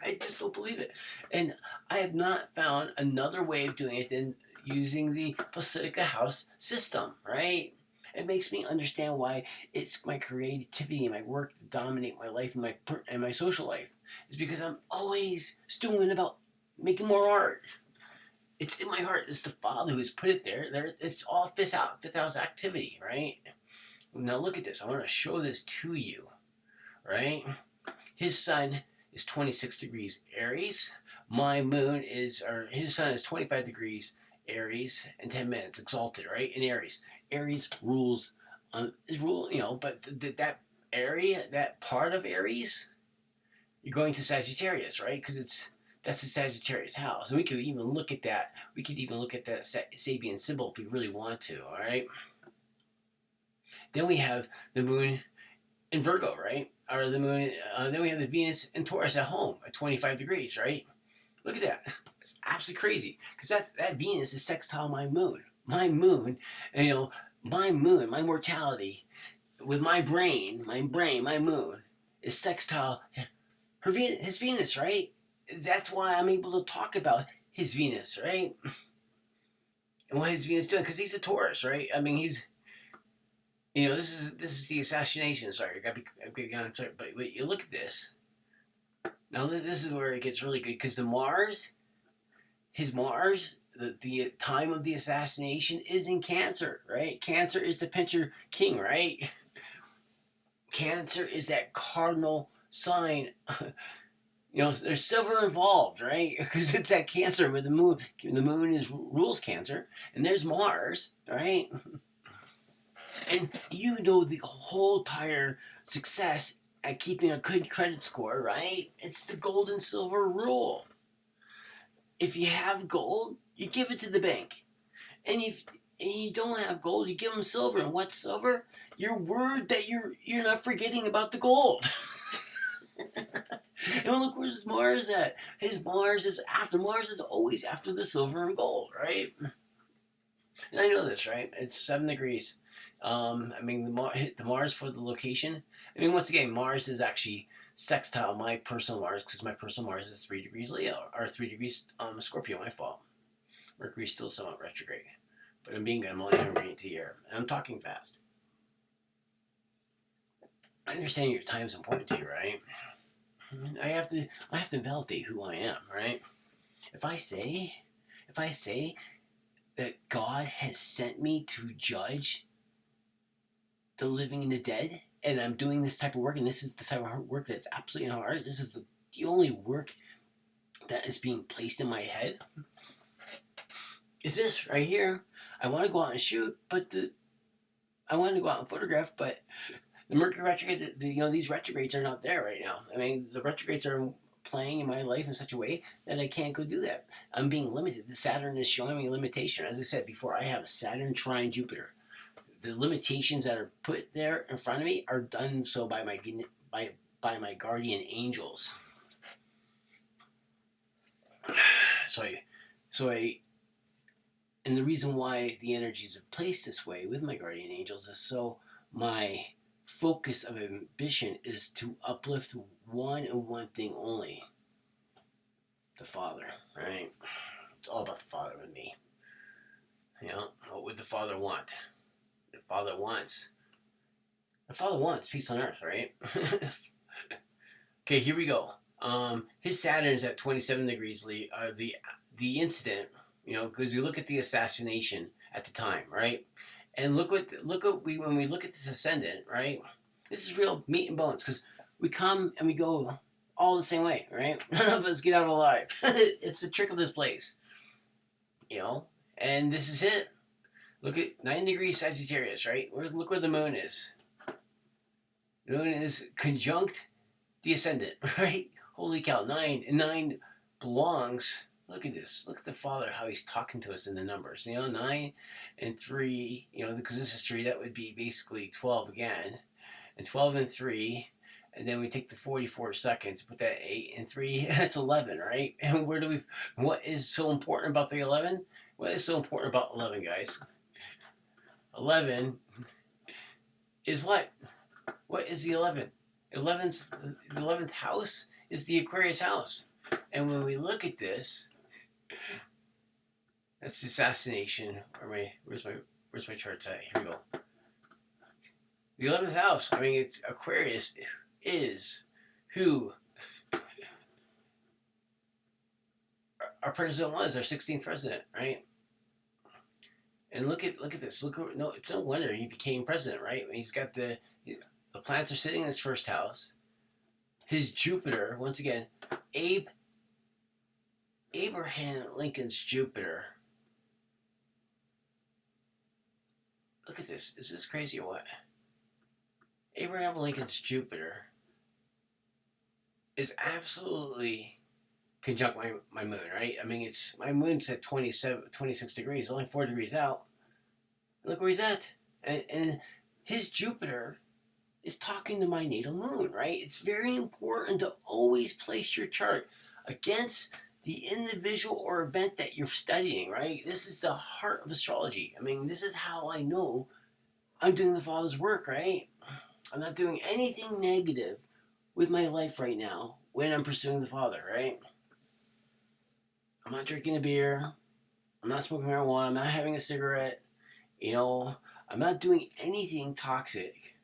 I just don't believe it. And I have not found another way of doing it than using the Placidica house system, right? It makes me understand why it's my creativity and my work that dominate my life and my social life. It's because I'm always stewing about making more art. It's in my heart. It's the Father who's put it there. It's all fifth house activity, right? Now look at this. I want to show this to you, right? His sun is 26 degrees Aries. My moon his sun is 25 degrees Aries and 10 minutes exalted, right? In Aries. Aries rules, but that area, that part of Aries, you're going to Sagittarius, right? Because that's the Sagittarius house. And we could even look at that. We could even look at that Sabian symbol if we really want to, all right? Then we have the moon in Virgo, right? Or the moon, then we have the Venus in Taurus at home at 25 degrees, right? Look at that. It's absolutely crazy because that Venus is sextile my moon. My moon, my moon, my mortality with my moon is sextile his Venus, right? That's why I'm able to talk about his Venus, right? And what his Venus is doing because he's a Taurus, right? I mean, he's this is the assassination. Sorry, I got on track. But you look at this. Now this is where it gets really good because his Mars, the time of the assassination is in Cancer, right? Cancer is the Pincher King, right? Cancer is that cardinal sign. There's silver involved, right? Because it's that Cancer with the moon. The moon rules Cancer, and there's Mars, right? And the whole entire success at keeping a good credit score, right? It's the gold and silver rule. If you have gold, you give it to the bank. And if you don't have gold, you give them silver. And what's silver? Your word that you're not forgetting about the gold. And look, where's Mars at? Mars is always after the silver and gold, right? And I know this, right? It's 7 degrees. The Mars for the location. Once again, Mars is actually sextile my personal Mars because my personal Mars is 3 degrees Leo or 3 degrees Scorpio. My fault. Mercury's still somewhat retrograde, but I'm being good. I'm only reading to year. I'm talking fast. I understand your time's important to you, right? I have to validate who I am, right? If I say that God has sent me to judge the living and the dead, and I'm doing this type of work, and this is the type of work that's absolutely in my heart. This is the only work that is being placed in my head. Is this right here? I want to go out and shoot, but I want to go out and photograph, but the Mercury retrograde, these retrogrades are not there right now. The retrogrades are playing in my life in such a way that I can't go do that. I'm being limited. The Saturn is showing me a limitation. As I said before, I have Saturn trine Jupiter. The limitations that are put there in front of me are done so by my guardian angels. And the reason why the energies are placed this way with my guardian angels is so my focus of ambition is to uplift one and one thing only: the Father, right? It's all about the Father with me. What would the Father want? The Father wants peace on earth, right? Okay, here we go. His Saturn is at 27 degrees. The incident, because we look at the assassination at the time, right? And when we look at this ascendant, right? This is real meat and bones because we come and we go all the same way, right? None of us get out alive. It's the trick of this place, and this is it. Look at 9 degrees Sagittarius, right? Look where the moon is. The moon is conjunct the ascendant, right? Holy cow, 9. And 9 belongs. Look at this. Look at the father, how he's talking to us in the numbers. 9 and 3, because this is 3, that would be basically 12 again. And 12 and 3. And then we take the 44 seconds, put that 8 and 3, that's 11, right? And what is so important about the 11? What is so important about 11, guys? 11 is what? What is the 11? The 11th house is the Aquarius house. And when we look at this, that's the assassination. Where's my charts at? Here we go. The 11th house. It's Aquarius is who our president was, our 16th president, right? And look at this. It's no wonder he became president, right? He's got the planets are sitting in his first house. His Jupiter, once again, Abraham Lincoln's Jupiter. Look at this. Is this crazy or what? Abraham Lincoln's Jupiter is absolutely conjunct my moon, right? My moon's at 26 degrees, only 4 degrees out. Look where he's at. And his Jupiter is talking to my natal moon, right? It's very important to always place your chart against the individual or event that you're studying, right? This is the heart of astrology. This is how I know I'm doing the Father's work, right? I'm not doing anything negative with my life right now when I'm pursuing the Father, right? I'm not drinking a beer. I'm not smoking marijuana. I'm not having a cigarette. I'm not doing anything toxic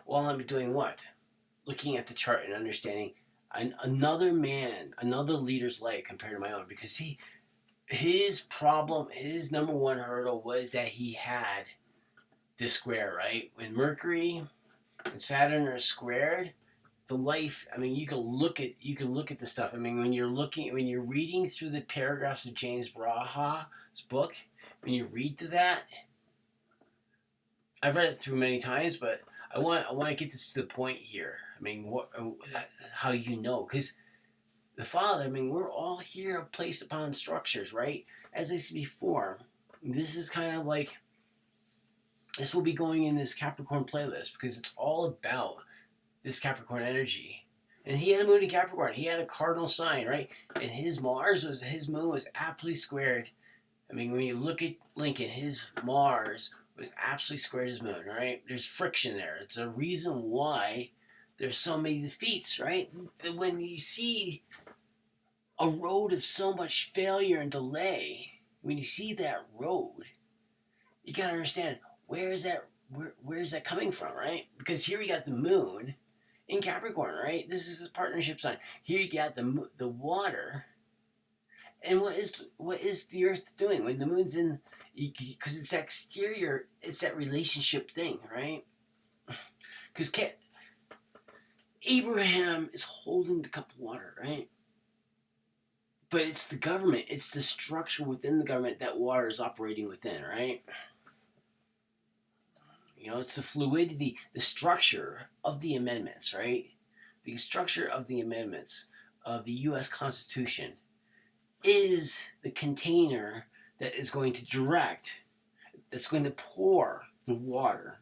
while I'm doing what? Looking at the chart and understanding another leader's life compared to my own. Because his problem, his number one hurdle was that he had this square, right? When Mercury and Saturn are squared, the life, you can look at the stuff. When you're reading through the paragraphs of James Braha's book, when you read through that, I've read it through many times, but I want to get this to the point here. How because the Father, we're all here placed upon structures, right? As I said before, this is kind of like, this will be going in this Capricorn playlist because it's all about this Capricorn energy. And he had a moon in Capricorn. He had a cardinal sign, right? And his moon was absolutely squared. When you look at Lincoln, his Mars was absolutely squared his moon, right? There's friction there. It's a reason why there's so many defeats, right? When you see a road of so much failure and delay, when you see that road, you gotta understand where is that coming from, right? Because here we got the moon in Capricorn, right? This is his partnership sign. Here you got the water, and what is the Earth doing when the moon's in? Because it's exterior, it's that relationship thing, right? Because Abraham is holding the cup of water, right? But it's the government, it's the structure within the government that water is operating within, right? It's the fluidity, the structure of the amendments, right? The structure of the amendments of the U.S. Constitution is the container that is going to that's going to pour the water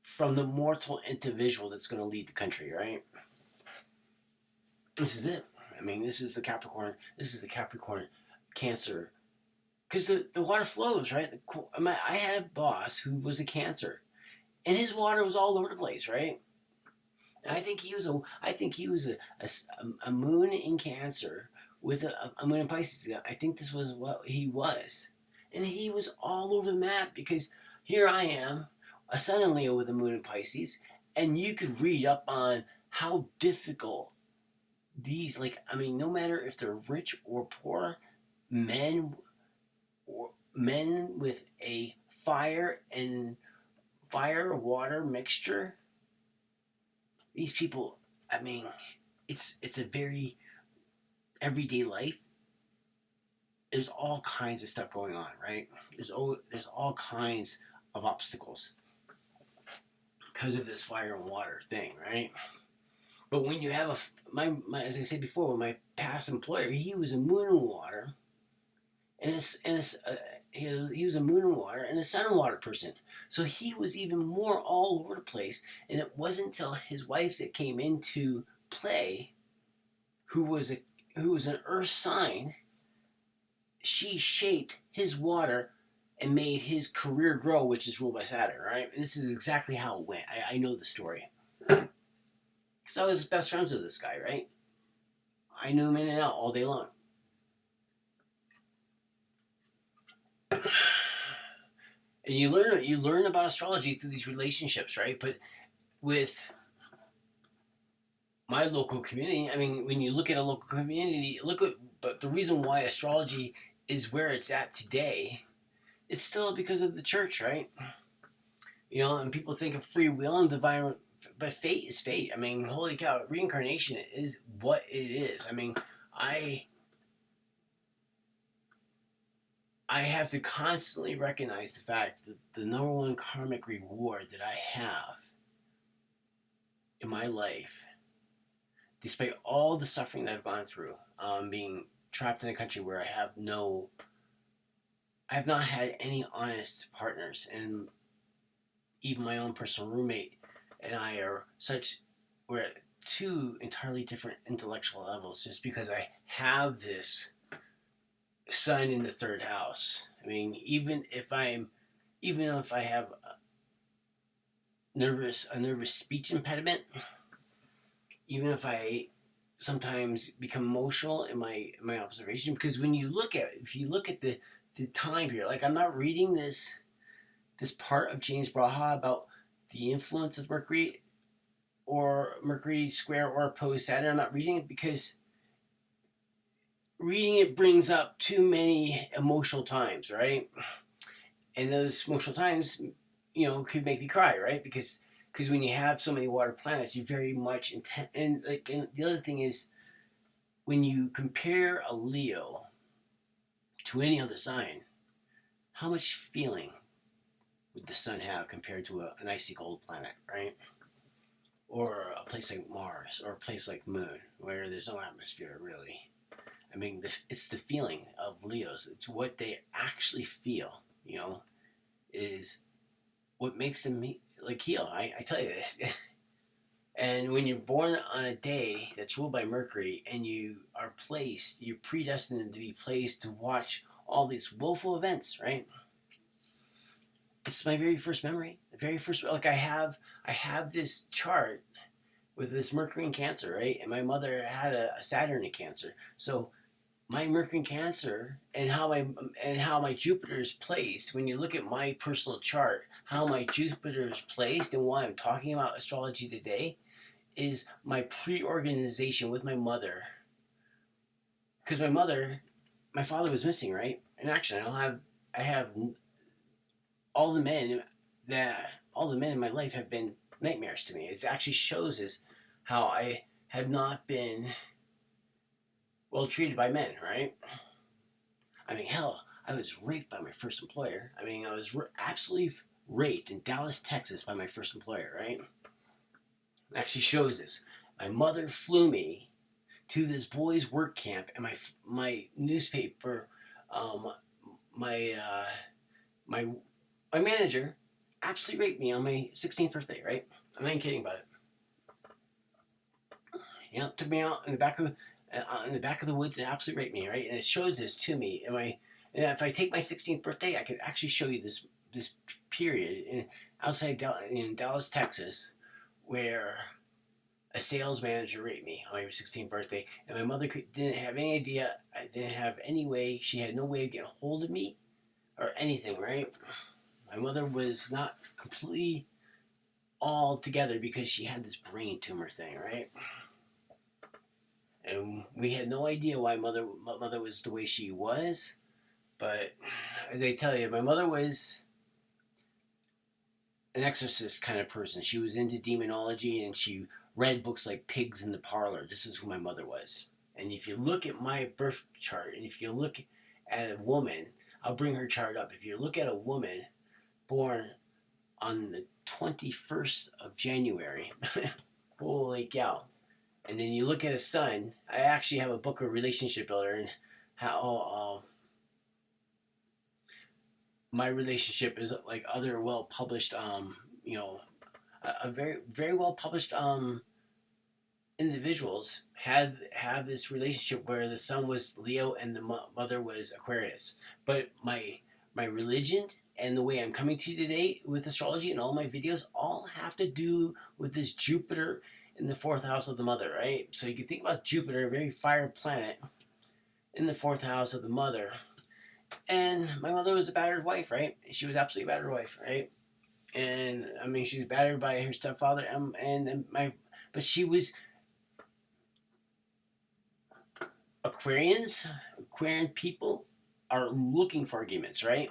from the mortal individual that's going to lead the country, right? This is it. This is the Capricorn Cancer. Because the water flows, right? I had a boss who was a Cancer, and his water was all over the place, right? And I think he was a moon in Cancer with a moon in Pisces. I think this was what he was, and he was all over the map because here I am, a Sun in Leo with a moon in Pisces, and you could read up on how difficult these, no matter if they're rich or poor, men with a fire water mixture, these people, it's a very everyday life. there's all kinds of stuff going on, right? There's all kinds of obstacles because of this fire and water thing, right? But when you have my as I said before, my past employer, he was a moon and water, he was a moon and water and a sun and water person. So he was even more all over the place. And it wasn't until his wife that came into play, who was an earth sign, she shaped his water and made his career grow, which is ruled by Saturn, right? And this is exactly how it went. I know the story. Because I was best friends with this guy, right? I knew him in and out all day long. And you learn about astrology through these relationships, right? But with my local community, I mean, when you look at a local community, but the reason why astrology is where it's at today, it's still because of the church, right? And people think of free will and divine, but fate is fate. I mean, holy cow, reincarnation is what it is. I mean, I have to constantly recognize the fact that the number one karmic reward that I have in my life, despite all the suffering that I've gone through, being trapped in a country where I have not had any honest partners, and even my own personal roommate and I we're at two entirely different intellectual levels, just because I have this sun in the third house. I mean, even if I have a nervous speech impediment, even if I sometimes become emotional in my observation, because if you look at the time period, like, I'm not reading this part of James Braha about the influence of Mercury or Mercury square or opposed Saturn. I'm not reading it because reading it brings up too many emotional times, right? And those emotional times, could make me cry, right? Because when you have so many water planets, you very much intent. And the other thing is, when you compare a Leo to any other sign, how much feeling would the sun have compared to an icy cold planet, right? Or a place like Mars, or a place like Moon, where there's no atmosphere, really. I mean, it's the feeling of Leos. It's what they actually feel, is what makes them heal. I tell you this. And when you're born on a day that's ruled by Mercury, and you're predestined to be placed to watch all these woeful events, right? It's my very first memory. The very first, I have this chart with this Mercury in Cancer, right? And my mother had a Saturn in Cancer. So my Mercury in Cancer, and how my Jupiter is placed, when you look at my personal chart, how my Jupiter is placed and why I'm talking about astrology today, is my pre-organization with my mother. Because my father was missing, right? And actually, I have all the men in my life have been nightmares to me. It actually shows us how I have not been well treated by men, right? I mean, hell, I was raped by my first employer. I mean, I was absolutely raped in Dallas, Texas by my first employer, right? It actually shows this. My mother flew me to this boys' work camp, and my newspaper, my manager absolutely raped me on my 16th birthday, right? I'm not even kidding about it. Took me out in the back of the woods and absolutely raped me, right? And it shows this to me. And if I take my 16th birthday, I could actually show you this period in Dallas, Texas, where a sales manager raped me on my 16th birthday, and my mother didn't have any idea. I didn't have any way. She had no way of getting a hold of me or anything, right? My mother was not completely all together because she had this brain tumor thing, right? And we had no idea why mother was the way she was. But as I tell you, my mother was an exorcist kind of person. She was into demonology, and she read books like Pigs in the Parlor. This is who my mother was. And if you look at my birth chart, and if you look at a woman, I'll bring her chart up. If you look at a woman born on the 21st of January, holy cow. And then you look at a sun. I actually have a book of relationship builder and how my relationship is like other well published, a very very well published individuals have this relationship where the sun was Leo and the mother was Aquarius. But my religion and the way I'm coming to you today with astrology and all my videos all have to do with this Jupiter in the fourth house of the mother, right? So you can think about Jupiter, a very fire planet, in the fourth house of the mother. And my mother was a battered wife, right? She was absolutely a battered wife, right? And I mean, she was battered by her stepfather, but she was Aquarian people are looking for arguments, right?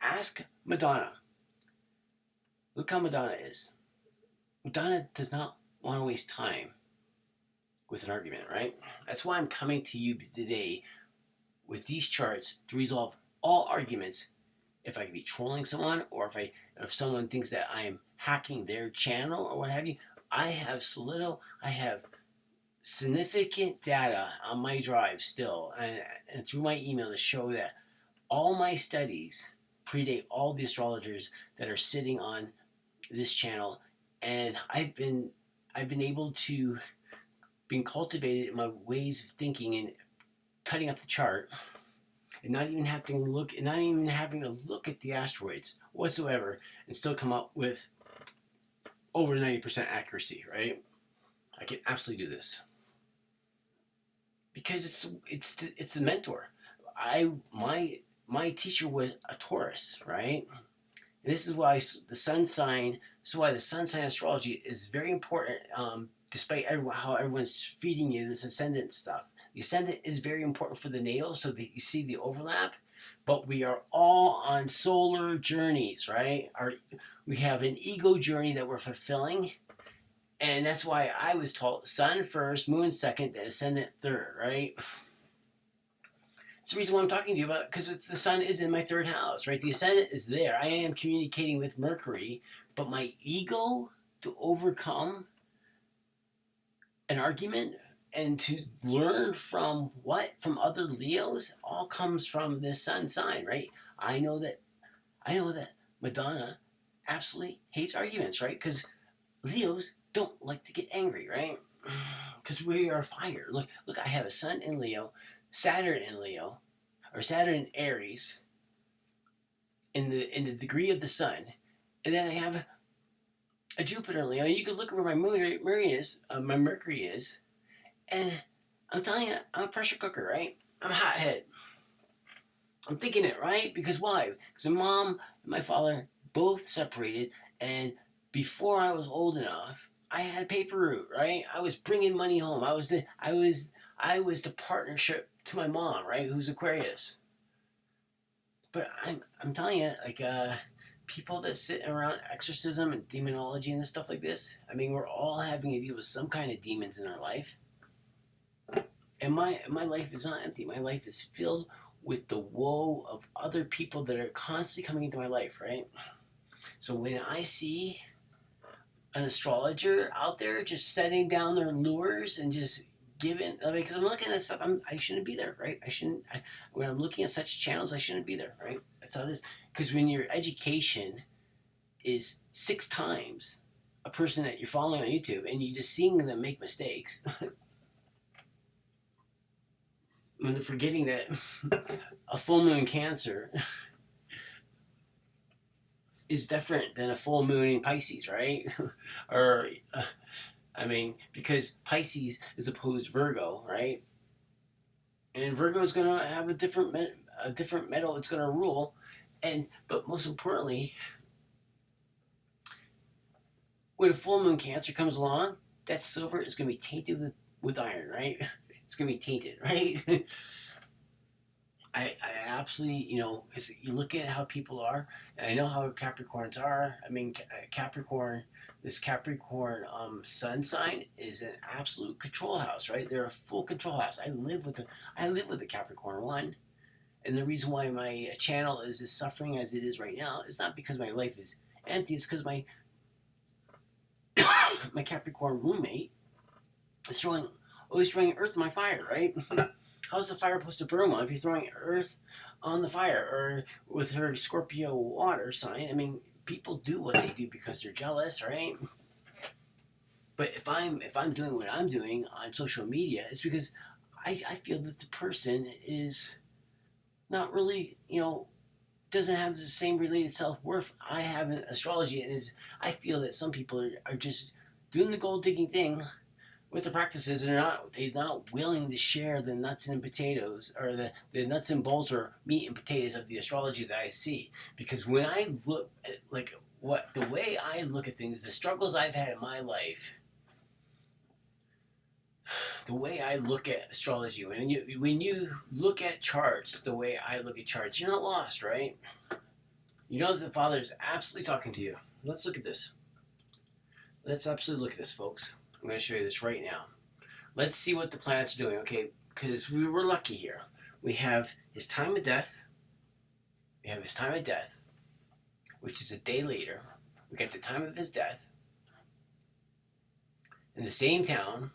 Ask Madonna. Look how Madonna is. Madonna does not want to waste time with an argument, right? That's why I'm coming to you today with these charts to resolve all arguments. If I could be trolling someone, or if someone thinks that I am hacking their channel or what have you, I have significant data on my drive still, and through my email to show that all my studies predate all the astrologers that are sitting on this channel, and I've been able to been cultivated in my ways of thinking and cutting up the chart, and not even having to look at the asteroids whatsoever, and still come up with over 90% accuracy. Right? I can absolutely do this because it's the mentor. My teacher was a Taurus, right? And this is why the sun sign. This is why the sun sign astrology is very important. Despite how everyone's feeding you this ascendant stuff, the ascendant is very important for the natal, so that you see the overlap. But we are all on solar journeys, right? We have an ego journey that we're fulfilling, and that's why I was taught sun first, moon second, the ascendant third, right? It's the reason why I'm talking to you about, because the sun is in my third house, right? The ascendant is there. I am communicating with Mercury, but my ego to overcome an argument and to learn from other Leos all comes from this sun sign, right? I know that Madonna absolutely hates arguments, right? Because Leos don't like to get angry, right? Because we are fire. Look, I have a sun in Leo, Saturn in Leo, or Saturn in Aries, in the degree of the sun, and then I have a Jupiter in Leo. You could look where my Mercury is, and I'm telling you, I'm a pressure cooker, right? I'm a hothead. I'm thinking it, right? Because why? Because my mom and my father both separated, and before I was old enough, I had a paper route, right? I was bringing money home. I was the partnership to my mom, right? Who's Aquarius. But I'm telling you, like people that sit around exorcism and demonology and stuff like this. I mean, we're all having to deal with some kind of demons in our life. And my life is not empty. My life is filled with the woe of other people that are constantly coming into my life, right? So when I see an astrologer out there just setting down their lures and just giving, I mean, because I'm looking at stuff, I shouldn't be there, right? When I'm looking at such channels, I shouldn't be there, right? That's how it is. Because when your education is 6 times a person that you're following on YouTube and you're just seeing them make mistakes, when they're forgetting that a full moon Cancer is different than a full moon in Pisces, right? or, I mean, because Pisces is opposed to Virgo, right? And Virgo is going to have a different metal it's going to rule, but most importantly, when a full moon Cancer comes along, that silver is going to be tainted with iron, right? It's going to be tainted, right? I absolutely, you look at how people are, and I know how Capricorns are. I mean, this Capricorn sun sign is an absolute control house, right? They're a full control house. I live with a Capricorn one, And the reason why my channel is as suffering as it is right now is not because my life is empty. It's because my my Capricorn roommate is always throwing earth on my fire, right? How's the fire supposed to burn well if you're throwing earth on the fire? Or with her Scorpio water sign, I mean, people do what they do because they're jealous, right? But if I'm doing what I'm doing on social media, it's because I feel that the person is not really, doesn't have the same related self-worth I have in astrology. And is I feel that some people are just doing the gold digging thing with the practices, and they're not willing to share the nuts and potatoes, or the nuts and bolts or meat and potatoes of the astrology that I see. Because when I look at the way I look at things, the struggles I've had in my life, the way I look at astrology, when you look at charts the way I look at charts, you're not lost, right? You know that the Father is absolutely talking to you. Let's look at this. Let's absolutely look at this, folks. I'm going to show you this right now. Let's see what the planets are doing, okay? Because we were lucky here. We have his time of death. We have his time of death, which is a day later. We got the time of his death in the same town,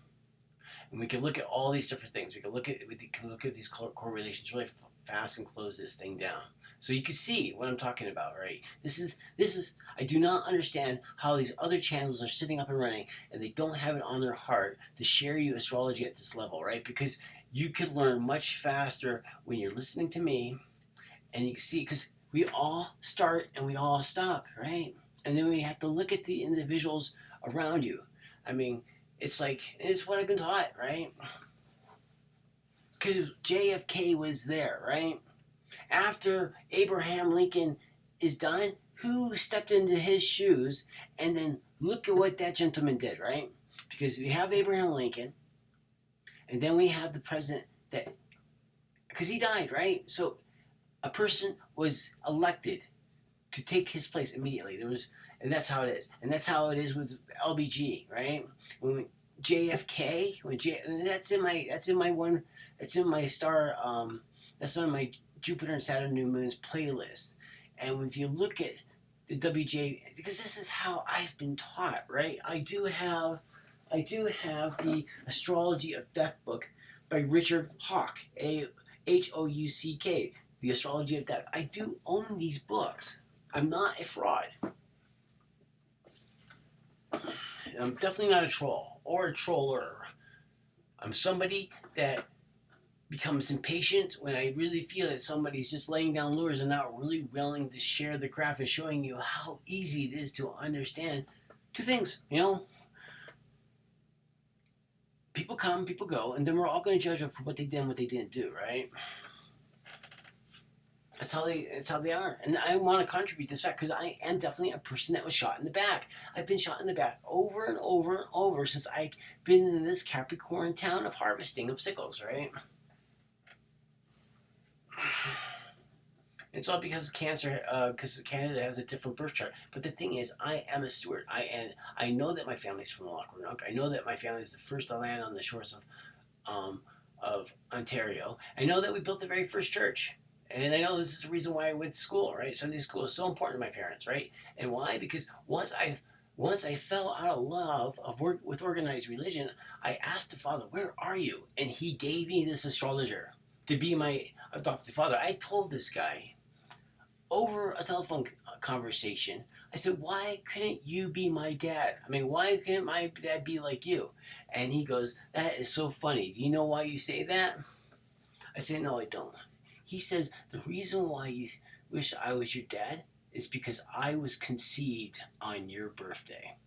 and we can look at all these different things. We can look at these correlations really fast and close this thing down. So you can see what I'm talking about, right? This is I do not understand how these other channels are sitting up and running and they don't have it on their heart to share you astrology at this level, right? Because you could learn much faster when you're listening to me, and you can see, because we all start and we all stop, right? And then we have to look at the individuals around you. I mean, it's what I've been taught, right? Because JFK was there, right? After Abraham Lincoln is done, who stepped into his shoes? And then look at what that gentleman did, right? Because we have Abraham Lincoln, and then we have the president because he died, right? So a person was elected to take his place immediately. And that's how it is. And that's how it is with LBG, right? When JFK, and that's in my star, that's on my Jupiter and Saturn New Moons playlist. And if you look at the WJ, because this is how I've been taught, right? I do have the Astrology of Death book by Richard Hauck, Houck, the Astrology of Death. I do own these books. I'm not a fraud. I'm definitely not a troll or a troller. I'm somebody that becomes impatient when I really feel that somebody's just laying down lures and not really willing to share the craft and showing you how easy it is to understand two things, People come, people go, and then we're all going to judge them for what they did and what they didn't do, right? That's how they are. And I want to contribute to this fact because I am definitely a person that was shot in the back. I've been shot in the back over and over and over since I've been in this Capricorn town of harvesting of sickles, right? It's all because of cancer, because Canada has a different birth chart. But the thing is, I am a steward. I know that my family's from Lochrannoch. I know that my family is the first to land on the shores of Ontario. I know that we built the very first church. And I know this is the reason why I went to school, right? Sunday school is so important to my parents, right? And why? Because once I fell out of love with organized religion, I asked the Father, "Where are you?" And He gave me this astrologer to be my adopted father. I told this guy over a telephone conversation, I said, "Why couldn't you be my dad? I mean, why couldn't my dad be like you?" And he goes, "That is so funny. Do you know why you say that?" I said, "No, I don't." He says, "The reason why you wish I was your dad is because I was conceived on your birthday."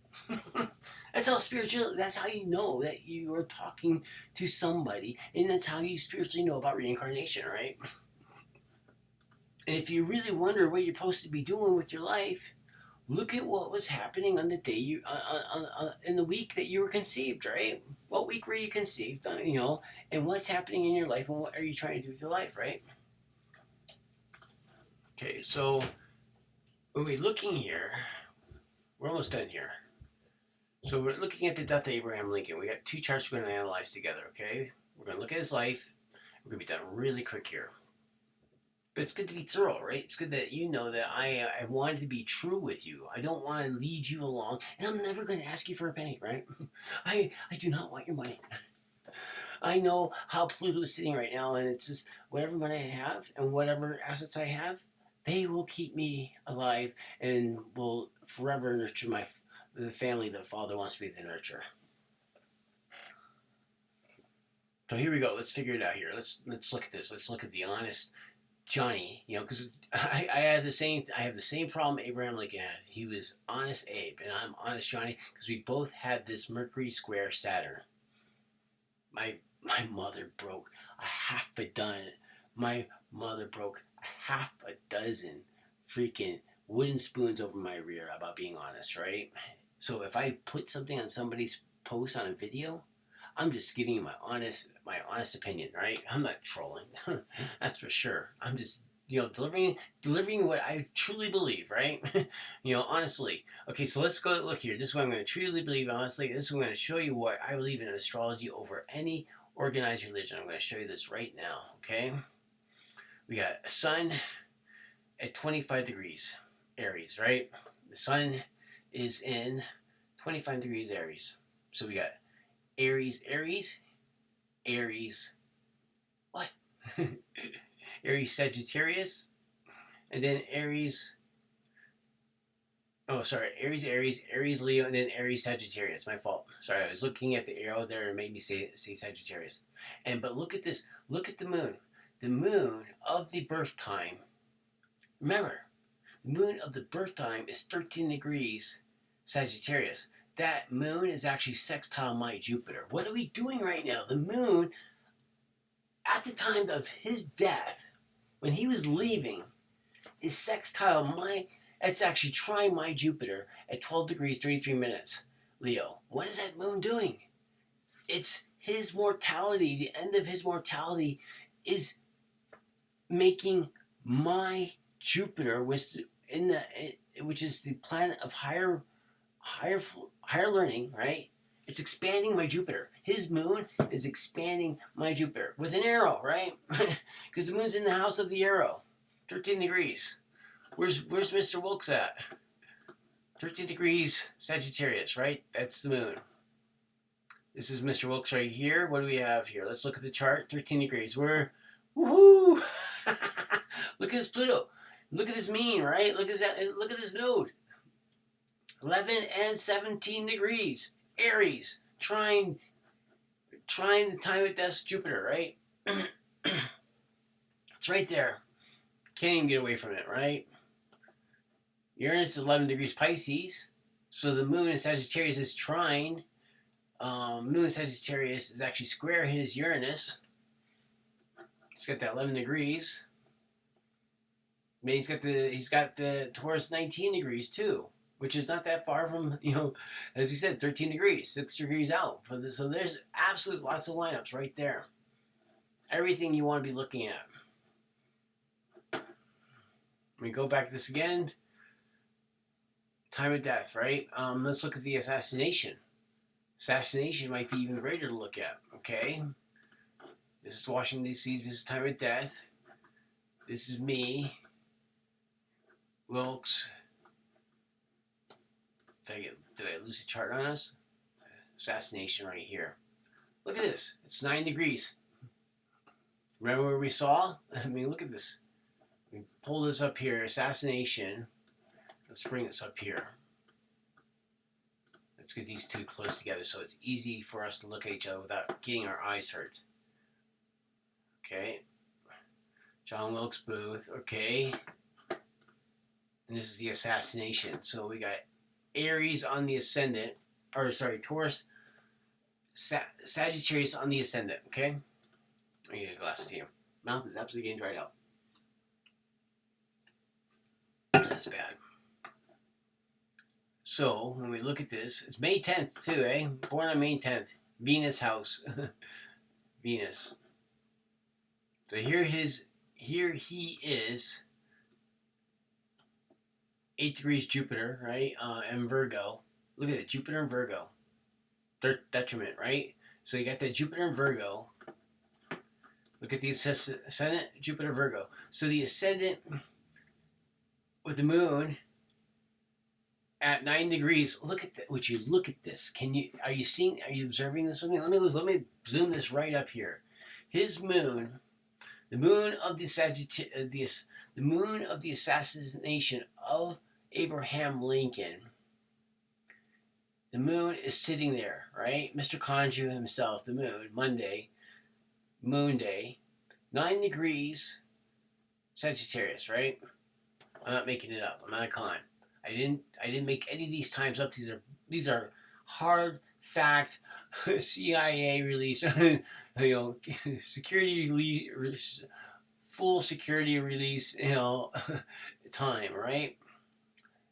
That's how spiritual, that's how you know that you are talking to somebody, and that's how you spiritually know about reincarnation, right? And if you really wonder what you're supposed to be doing with your life, look at what was happening on the day in the week that you were conceived, right? What week were you conceived, and what's happening in your life, and what are you trying to do with your life, right? Okay, so when we're looking here, we're almost done here. So we're looking at the death of Abraham Lincoln. We got two charts we're going to analyze together, okay? We're going to look at his life. We're going to be done really quick here. But it's good to be thorough, right? It's good that you know that I wanted to be true with you. I don't want to lead you along, and I'm never going to ask you for a penny, right? I do not want your money. I know how Pluto is sitting right now, and it's just whatever money I have and whatever assets I have, they will keep me alive and will forever nurture the family that Father wants me to nurture. So here we go. Let's figure it out here. Let's look at this. Let's look at the honest Johnny. You know, because I have the same problem Abraham Lincoln had. He was honest Abe, and I'm honest Johnny because we both had this Mercury square Saturn. My mother broke a half a dozen. My mother broke a half a dozen freaking wooden spoons over my rear about being honest, right? So if I put something on somebody's post on a video, I'm just giving you my honest opinion, right? I'm not trolling. That's for sure. I'm just delivering what I truly believe, right? Honestly. Okay, so let's go look here. This is what I'm going to truly believe honestly. This is what I'm going to show you what I believe in astrology over any organized religion. I'm going to show you this right now, okay? We got a sun at 25 degrees Aries, right? The sun is in 25 degrees Aries. So we got Aries, what? Aries, Sagittarius, and then Aries. Oh, sorry, Aries, Leo, and then Aries, Sagittarius. My fault. Sorry, I was looking at the arrow there and made me say Sagittarius. But look at this. Look at the moon. The moon of the birth time. Remember, the moon of the birth time is 13 degrees Sagittarius. That moon is actually sextile my Jupiter. What are we doing right now? The moon, at the time of his death, when he was leaving, is sextile my. It's actually trine my Jupiter at 12 degrees 33 minutes. Leo, what is that moon doing? It's his mortality. The end of his mortality is making my Jupiter, which is the planet of higher learning, right? It's expanding my Jupiter. His moon is expanding my Jupiter with an arrow, right? Because the moon's in the house of the arrow, 13 degrees. Where's Mr. Wilkes at? 13 degrees Sagittarius, right? That's the moon. This is Mr. Wilkes right here. What do we have here? Let's look at the chart. 13 degrees. Woohoo! Look at his Pluto. Look at his mean, right? Look at his node. 11 and 17 degrees. Aries. Trine the time of death Jupiter, right? It's right there. Can't even get away from it, right? Uranus is 11 degrees Pisces. So the moon in Sagittarius is trine. Moon in Sagittarius is actually square his Uranus. He's got that 11 degrees. Maybe he's got the Taurus 19 degrees too, which is not that far from, as we said, 13 degrees, 6 degrees out. So there's absolute lots of lineups right there. Everything you want to be looking at. We go back to this again. Time of death, right? Let's look at the assassination. Assassination might be even greater to look at, okay? This is Washington, D.C. This is time of death. This is me. Wilkes. Did I lose a chart on us? Assassination right here. Look at this. It's 9 degrees. Remember where we saw? I mean, look at this. We pull this up here. Assassination. Let's bring this up here. Let's get these two close together so it's easy for us to look at each other without getting our eyes hurt. Okay. John Wilkes Booth. Okay. And this is the assassination. So we got Aries on the ascendant. Taurus. Sagittarius on the ascendant. Okay. I need a glass of tea. Mouth is absolutely getting dried out. That's bad. So, when we look at this, it's May 10th too, eh? Born on May 10th. Venus house. Venus. So here he is. 8 degrees Jupiter, right? And Virgo. Look at it, Jupiter and Virgo. Detriment, right? So you got that Jupiter and Virgo. Look at the ascendant, Jupiter, Virgo. So the ascendant with the moon at 9 degrees. Look at that. Would you look at this? Are you seeing? Are you observing this with me? Let me zoom this right up here. His moon, the moon of the moon of the assassination of Abraham Lincoln. The moon is sitting there, right? Mr. Conju himself, the moon, Monday, moon day, 9 degrees, Sagittarius, right? I'm not making it up. I'm not a con. I didn't make any of these times up. These are hard fact CIA release, security release, full security release, time, right?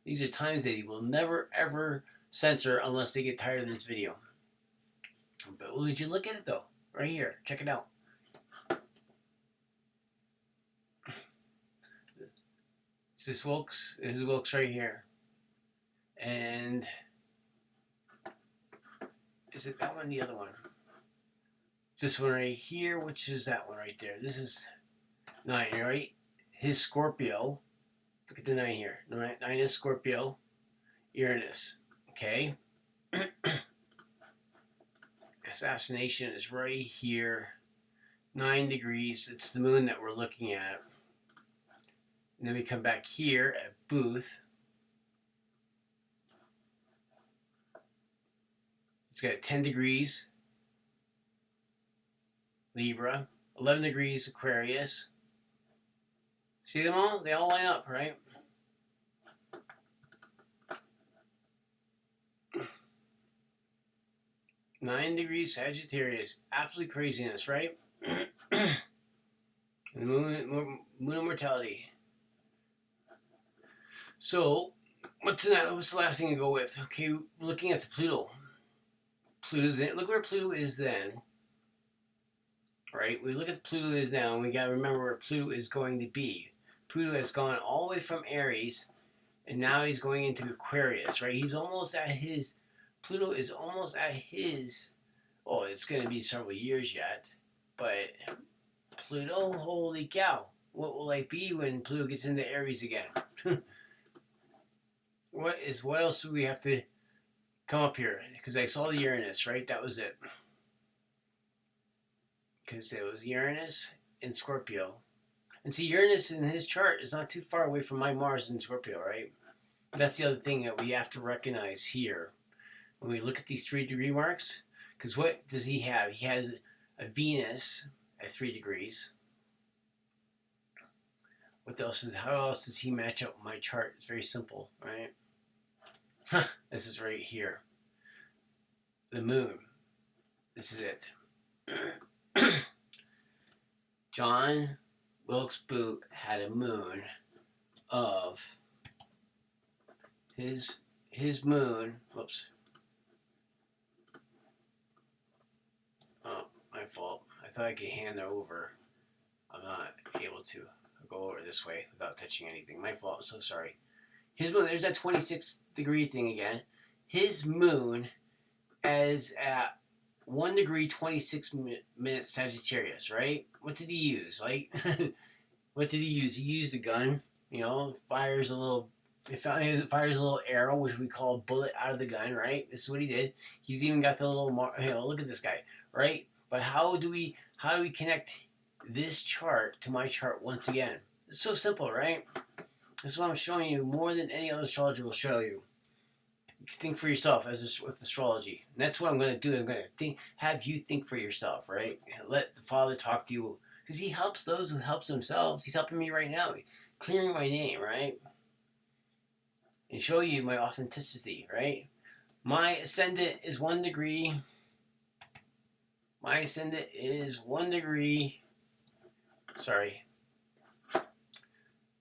These are times they will never ever censor unless they get tired of this video. But would you look at it though? Right here. Check it out. This is Wilkes right here. And is it that one? The other one? This one right here, which is that one right there. This is 9, right? His Scorpio. Look at the 9 here. 9 is Scorpio. Uranus. Okay. Assassination is right here. 9 degrees. It's the moon that we're looking at. And then we come back here at Booth. It's got 10 degrees Libra, 11 degrees Aquarius. See them all? They all line up, right? Nine degrees Sagittarius. Absolute craziness, right? And the moon of mortality. So, what's the last thing to go with? Okay, looking at the Pluto. Pluto's in. Look where Pluto is then. Right? We look at Pluto is now, and we got to remember where Pluto is going to be. Pluto has gone all the way from Aries, and now he's going into Aquarius, right? He's almost at his. Pluto is almost at his. Oh, it's going to be several years yet, but Pluto, holy cow! What will life be when Pluto gets into Aries again? What else do we have to come up here? Because I saw the Uranus, right? That was it. Because it was Uranus in Scorpio. And see, Uranus in his chart is not too far away from my Mars in Scorpio, right? That's the other thing that we have to recognize here. When we look at these 3 degree marks, because what does he have? He has a Venus at 3 degrees. How else does he match up with my chart? It's very simple, right? This is right here. The moon. This is it. John Wilkes Booth had a moon of his moon. Whoops. Oh, my fault. I thought I could hand it over. I'm not able to go over this way without touching anything. My fault. I'm so sorry. His moon. There's that 26 degree thing again. His moon is at 1 degree 26 minutes Sagittarius, right? What did he use? What did he use? He used a gun. Fires a little arrow, which we call a bullet out of the gun, right? This is what he did. He's even got the little look at this guy, right? But how do we connect this chart to my chart once again? It's so simple, right? This is what I'm showing you more than any other astrologer will show you. Think for yourself with astrology. And that's what I'm going to do. I'm going to have you think for yourself, right? Let the Father talk to you. Because he helps those who helps themselves. He's helping me right now. Clearing my name, right? And show you my authenticity, right? My ascendant is 1 degree. My ascendant is 1 degree. Sorry.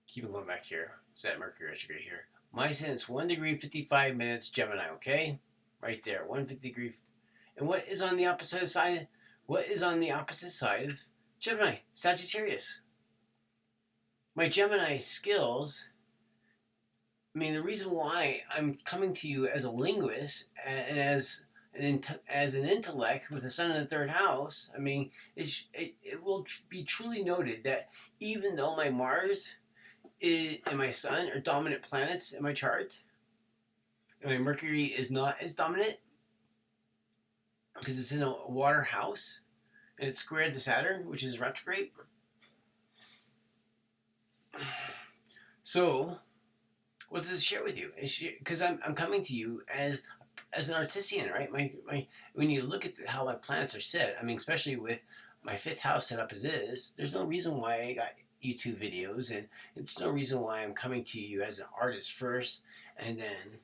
Keep it going back here. It's that Mercury retrograde here. My ascendant's 1 degree 55 minutes Gemini, okay? Right there, 150 degree. And what is on the opposite side? What is on the opposite side of Gemini? Sagittarius. My Gemini skills. I mean, the reason why I'm coming to you as a linguist and as as an intellect with a sun in the third house, I mean, it will be truly noted that even though my Mars and my Sun are dominant planets in my chart, and my Mercury is not as dominant because it's in a water house and it's squared to Saturn, which is retrograde. So, what does it share with you? Because I'm coming to you as an artisan, right? My when you look at how my planets are set, I mean, especially with my fifth house set up as is, there's no reason why I got YouTube videos, and it's no reason why I'm coming to you as an artist first, and then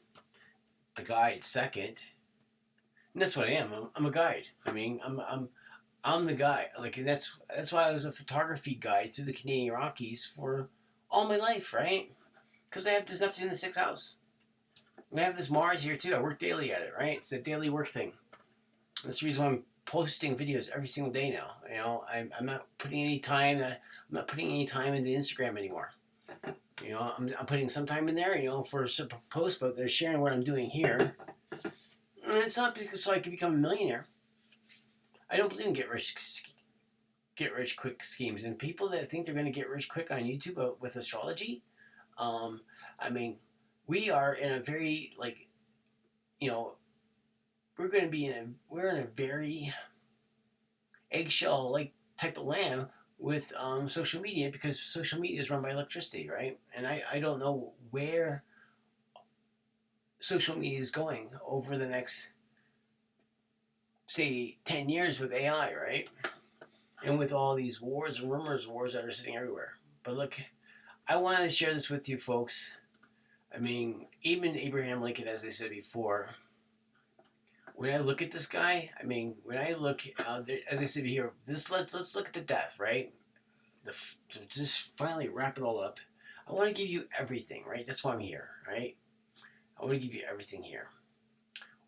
a guide second. And that's what I am. I'm a guide. I mean, I'm the guy. Like, and that's why I was a photography guide through the Canadian Rockies for all my life, right? Because I have this Neptune in the sixth house. And I have this Mars here too. I work daily at it, right? It's a daily work thing. That's the reason why I'm posting videos every single day now. You know, I'm not putting any time. I'm not putting any time into Instagram anymore. You know, I'm putting some time in there, you know, for a simple post, but they're sharing what I'm doing here. And it's not because so I can become a millionaire. I don't believe in get rich quick schemes. And people that think they're going to get rich quick on YouTube with astrology, I mean, we are in a very, like, you know, we're in a very eggshell like type of land with social media, because social media is run by electricity, right? And I don't know where social media is going over the next, say, 10 years with AI, right? And with all these wars and rumors of wars that are sitting everywhere. But look, I wanted to share this with you folks. I mean, even Abraham Lincoln, as I said before, when I look at this guy, I mean, when I look, as I said here, let's look at the death, right? To just finally wrap it all up. I want to give you everything, right? That's why I'm here, right? I want to give you everything here.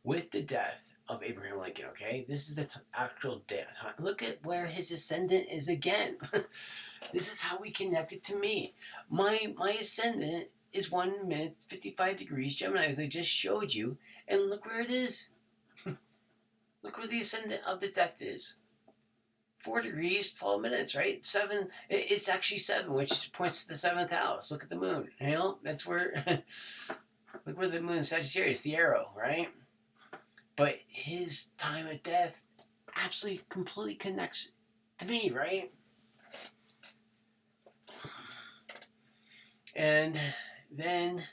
With the death of Abraham Lincoln, okay? This is the actual death. Look at where his ascendant is again. This is how we connected to me. My ascendant is 1 minute 55 degrees Gemini, as I just showed you, and look where it is. Look where the ascendant of the death is. 4 degrees, 12 minutes, right? 7, it's actually 7, which points to the 7th house. Look at the moon, you know? That's where, look where the moon is, Sagittarius, the arrow, right? But his time of death absolutely, completely connects to me, right? And then,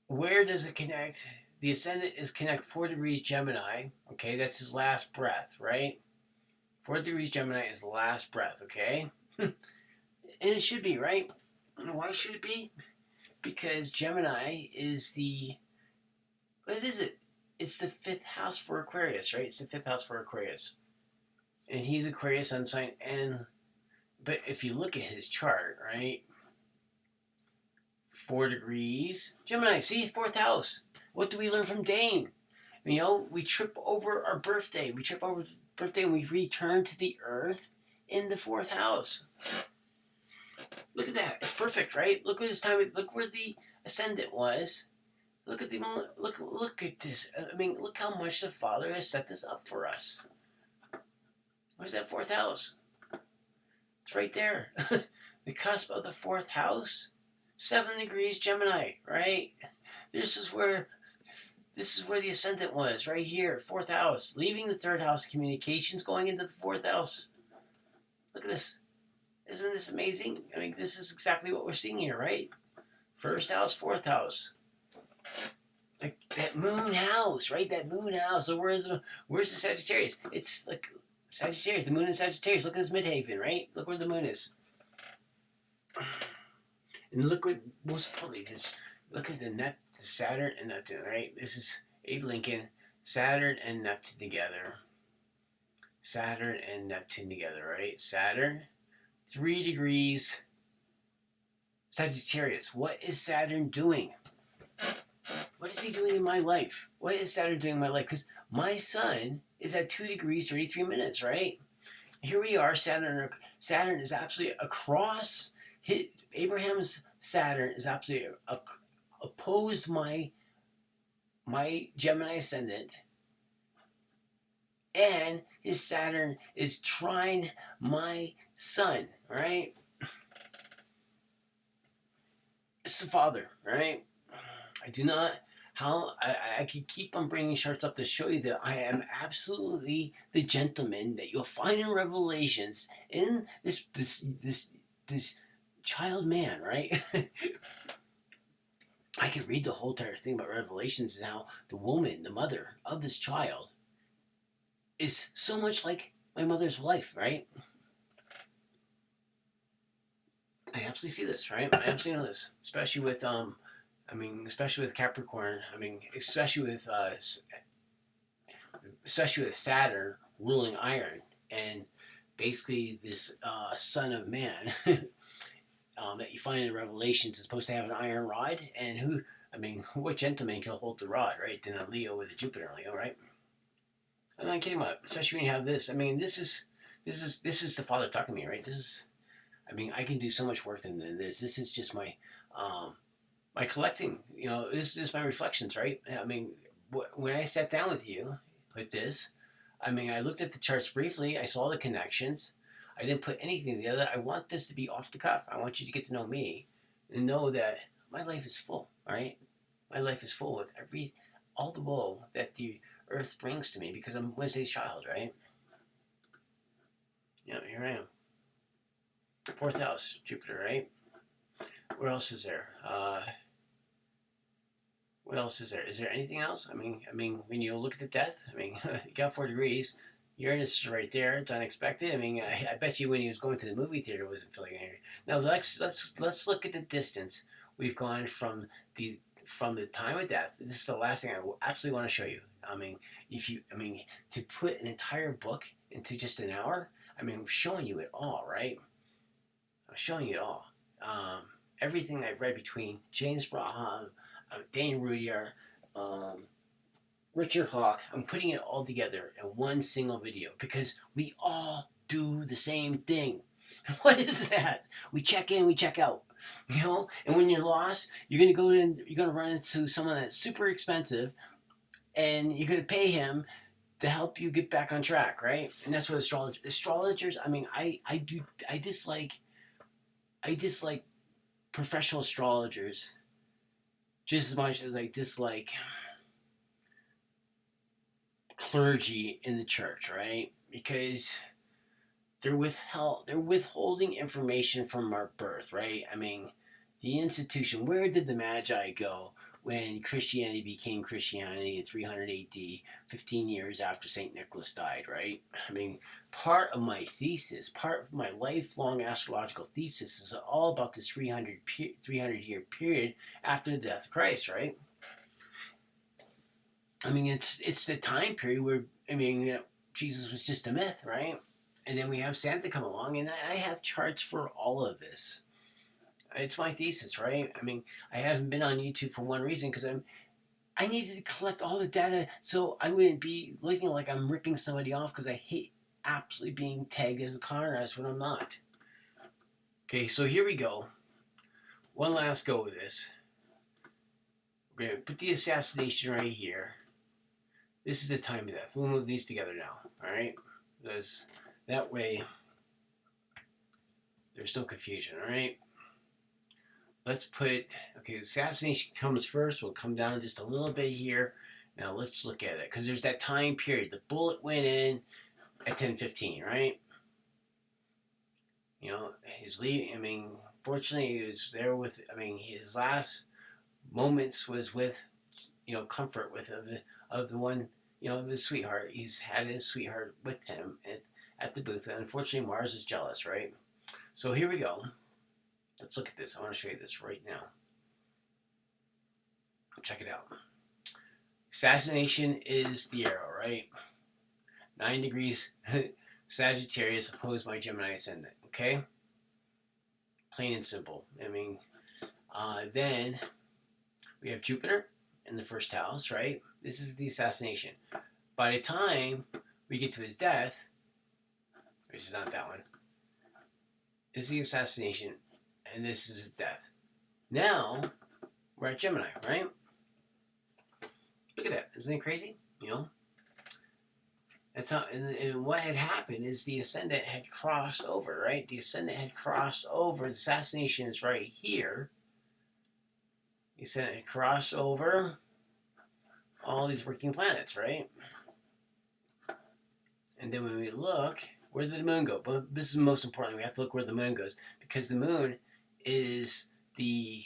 where does it connect? The ascendant is connect 4 degrees Gemini, okay? That's his last breath, right? 4 degrees Gemini is the last breath, okay? And it should be, right? And why should it be? Because Gemini is what is it? It's the 5th house for Aquarius, right? It's the 5th house for Aquarius. And he's Aquarius sun sign. But if you look at his chart, right? 4 degrees. Gemini, see, 4th house. What do we learn from Dane? You know, we trip over our birthday. We trip over birthday and we return to the earth in the 4th house. Look at that. It's perfect, right? Look at his time. Look where the ascendant was. Look at look at this. I mean, look how much the Father has set this up for us. Where's that 4th house? It's right there. The cusp of the 4th house. 7 degrees Gemini, right? This is where the ascendant was, right here, 4th house, leaving the 3rd house, communications, going into the 4th house. Look at this. Isn't this amazing? I mean, this is exactly what we're seeing here, right? 1st house, 4th house. Like that moon house, right? That moon house. So where's the Sagittarius? It's like Sagittarius, the moon in Sagittarius. Look at this midhaven, right? Look where the moon is. And look what most probably this. Look at the Saturn and Neptune, right? This is Abe Lincoln, Saturn and Neptune together. Saturn and Neptune together, right? Saturn, 3 degrees Sagittarius. What is Saturn doing? What is he doing in my life? What is Saturn doing in my life? Because my sun is at 2 degrees 33 minutes, right? Here we are. Saturn is absolutely across. Abraham's Saturn is absolutely opposed my Gemini ascendant and his Saturn is trine my sun, right? It's the father, right? I do not. How I could keep on bringing charts up to show you that I am absolutely the gentleman that you'll find in Revelations in this child man, right? I could read the whole entire thing about Revelations and how the woman, the mother of this child, is so much like my mother's wife, right? I absolutely see this, right? I absolutely know this, especially with especially with Capricorn. Especially with Saturn ruling iron, and basically this son of man that you find in Revelations is supposed to have an iron rod, and what gentleman can hold the rod, right? Then a Leo with a Jupiter in Leo, right? I'm not kidding about it. Especially when you have this. This is the father talking to me, right? I can do so much work than this. This is just my collecting. This is my reflections, right? When I sat down with you like this, I looked at the charts briefly. I saw the connections. I didn't put anything together. I want this to be off the cuff. I want you to get to know me and know that my life is full, right? My life is full with all the woe that the earth brings to me because I'm Wednesday's child, right? Yeah, here I am. Fourth house, Jupiter, right? What else is there? What else is there? Is there anything else? When you look at the death, you got 4 degrees. Uranus is right there. It's unexpected. I bet you when he was going to the movie theater, it wasn't feeling here. Now let's look at the distance. We've gone from the time of death. This is the last thing I absolutely want to show you. To put an entire book into just an hour. I'm showing you it all, right? I'm showing you it all. Everything I've read between James Braham, Dane Rudier, Richard Hawk, I'm putting it all together in one single video because we all do the same thing. What is that? We check in, we check out. And when you're lost, you're gonna run into someone that's super expensive, and you're gonna pay him to help you get back on track, right? And that's what astrologers. I dislike professional astrologers just as much as I dislike clergy in the church, right? Because they're withholding information from our birth, right? The institution. Where did the Magi go when Christianity became Christianity in 300 AD, 15 years after Saint Nicholas died, right? Part of my thesis, part of my lifelong astrological thesis, is all about this 300-year period after the death of Christ, right? It's the time period where Jesus was just a myth, right? And then we have Santa come along, and I have charts for all of this. It's my thesis, right? I haven't been on YouTube for one reason, because I needed to collect all the data so I wouldn't be looking like I'm ripping somebody off, because I hate absolutely being tagged as a con artist when I'm not. Okay, so here we go. One last go with this. We're going to put the assassination right here. This is the time of death. We'll move these together now, alright? Because that way there's no confusion, alright? Let's put, the assassination comes first. We'll come down just a little bit here. Now let's look at it, because there's that time period. The bullet went in at 10:15, right? His leaving. Fortunately, he was there with. His last moments was with, comfort with of the one, of his sweetheart. He's had his sweetheart with him at the booth, and unfortunately, Mars is jealous, right? So here we go. Let's look at this. I want to show you this right now. Check it out. Assassination is the arrow, right? 9 degrees Sagittarius opposed by Gemini ascendant. Okay? Plain and simple. Then we have Jupiter in the first house, right? This is the assassination. By the time we get to his death, which is not that one, this is the assassination, and this is his death. Now, we're at Gemini, right? Look at that. Isn't it crazy? And what had happened is the ascendant had crossed over, right? The ascendant had crossed over. The assassination is right here. The ascendant had crossed over all these working planets, right? And then when we look, where did the moon go? But this is most important. We have to look where the moon goes, because the moon is the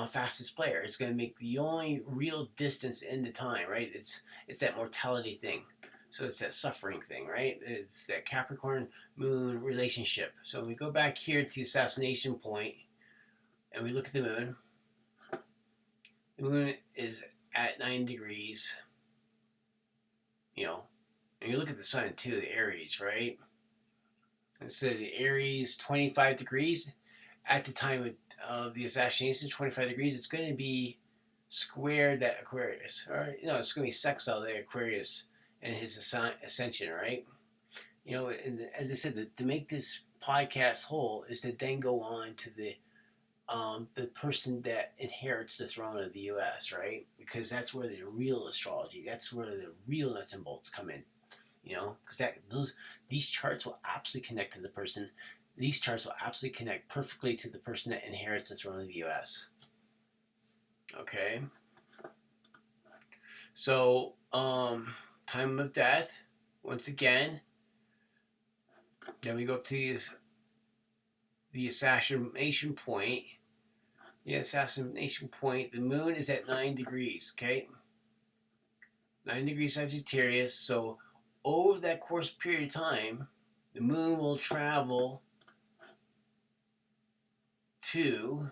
fastest player. It's going to make the only real distance into time, right? It's that mortality thing. So it's that suffering thing, right? It's that Capricorn moon relationship. So we go back here to assassination point and we look at the moon is at 9 degrees, and you look at the sun too, the Aries, right? And so the Aries, 25 degrees at the time of the assassination, 25 degrees, it's going to be squared that Aquarius, or it's going to be sextile that Aquarius and his ascension, right? And as I said, to make this podcast whole is to then go on to the person that inherits the throne of the U.S., right? Because that's where the real astrology, that's where the real nuts and bolts come in, because these charts will absolutely connect to the person. These charts will absolutely connect perfectly to the person that inherits the throne of the U.S. Okay. So, time of death, once again. Then we go up to the assassination point. The assassination point, the moon is at 9 degrees, okay? 9 degrees Sagittarius. So, over that course period of time, the moon will travel to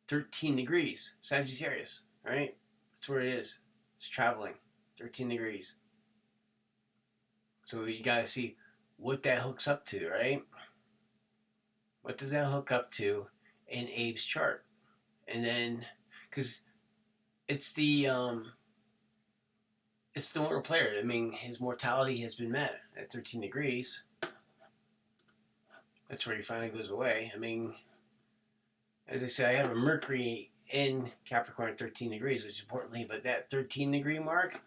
13 degrees Sagittarius, right? That's where it is. It's traveling 13 degrees. So you got to see what that hooks up to, right? What does that hook up to in Abe's chart? And then, because it's the mortal player. I mean, his mortality has been met at 13 degrees. That's where he finally goes away. I mean, as I said, I have a Mercury in Capricorn at 13 degrees, which is importantly, but that 13 degree mark,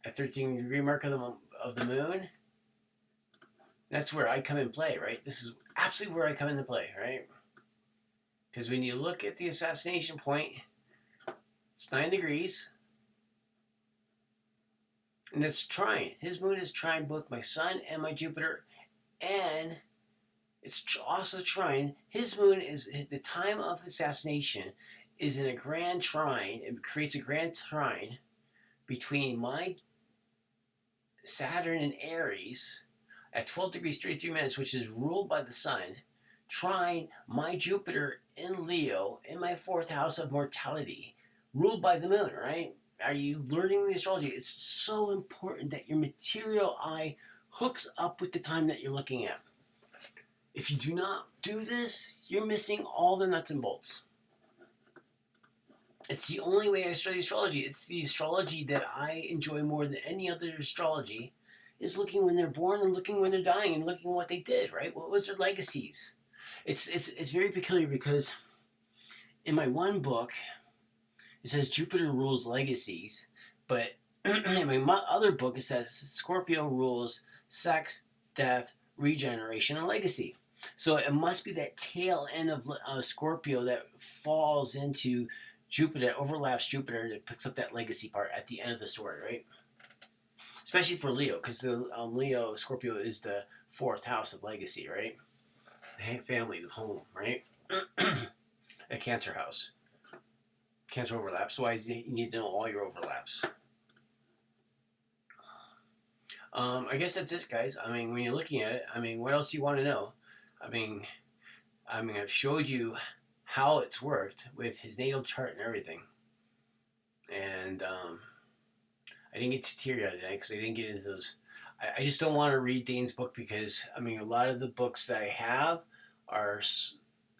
at 13 degree mark of the moon, that's where I come in play, right? This is absolutely where I come into play, right? Because when you look at the assassination point, it's 9 degrees, and it's trine. His moon is trine both my sun and my Jupiter, and it's also trine. His moon is, the time of assassination is in a grand trine. It creates a grand trine between my Saturn in Aries at 12 degrees 33 minutes, which is ruled by the sun, trine my Jupiter in Leo in my 4th house of mortality, ruled by the moon, right? Are you learning the astrology? It's so important that your material eye hooks up with the time that you're looking at. If you do not do this, you're missing all the nuts and bolts. It's the only way I study astrology. It's the astrology that I enjoy more than any other astrology, is looking when they're born and looking when they're dying and looking what they did, right? What was their legacies? It's very peculiar because in my one book, it says Jupiter rules legacies, but in my other book, it says Scorpio rules sex, death, regeneration, and legacy. So it must be that tail end of Scorpio that falls into Jupiter, that overlaps Jupiter, that picks up that legacy part at the end of the story, right? Especially for Leo, because the Scorpio is the 4th house of legacy, right? The family, the home, right? A Cancer house. Cancer overlaps, so you need to know all your overlaps. I guess that's it, guys. I mean, when you're looking at it, I mean, what else do you want to know? I mean, I've showed you how it's worked with his natal chart and everything. And I didn't get too teary-eyed tonight because I didn't get into those. I just don't want to read Dane's book because, I mean, a lot of the books that I have are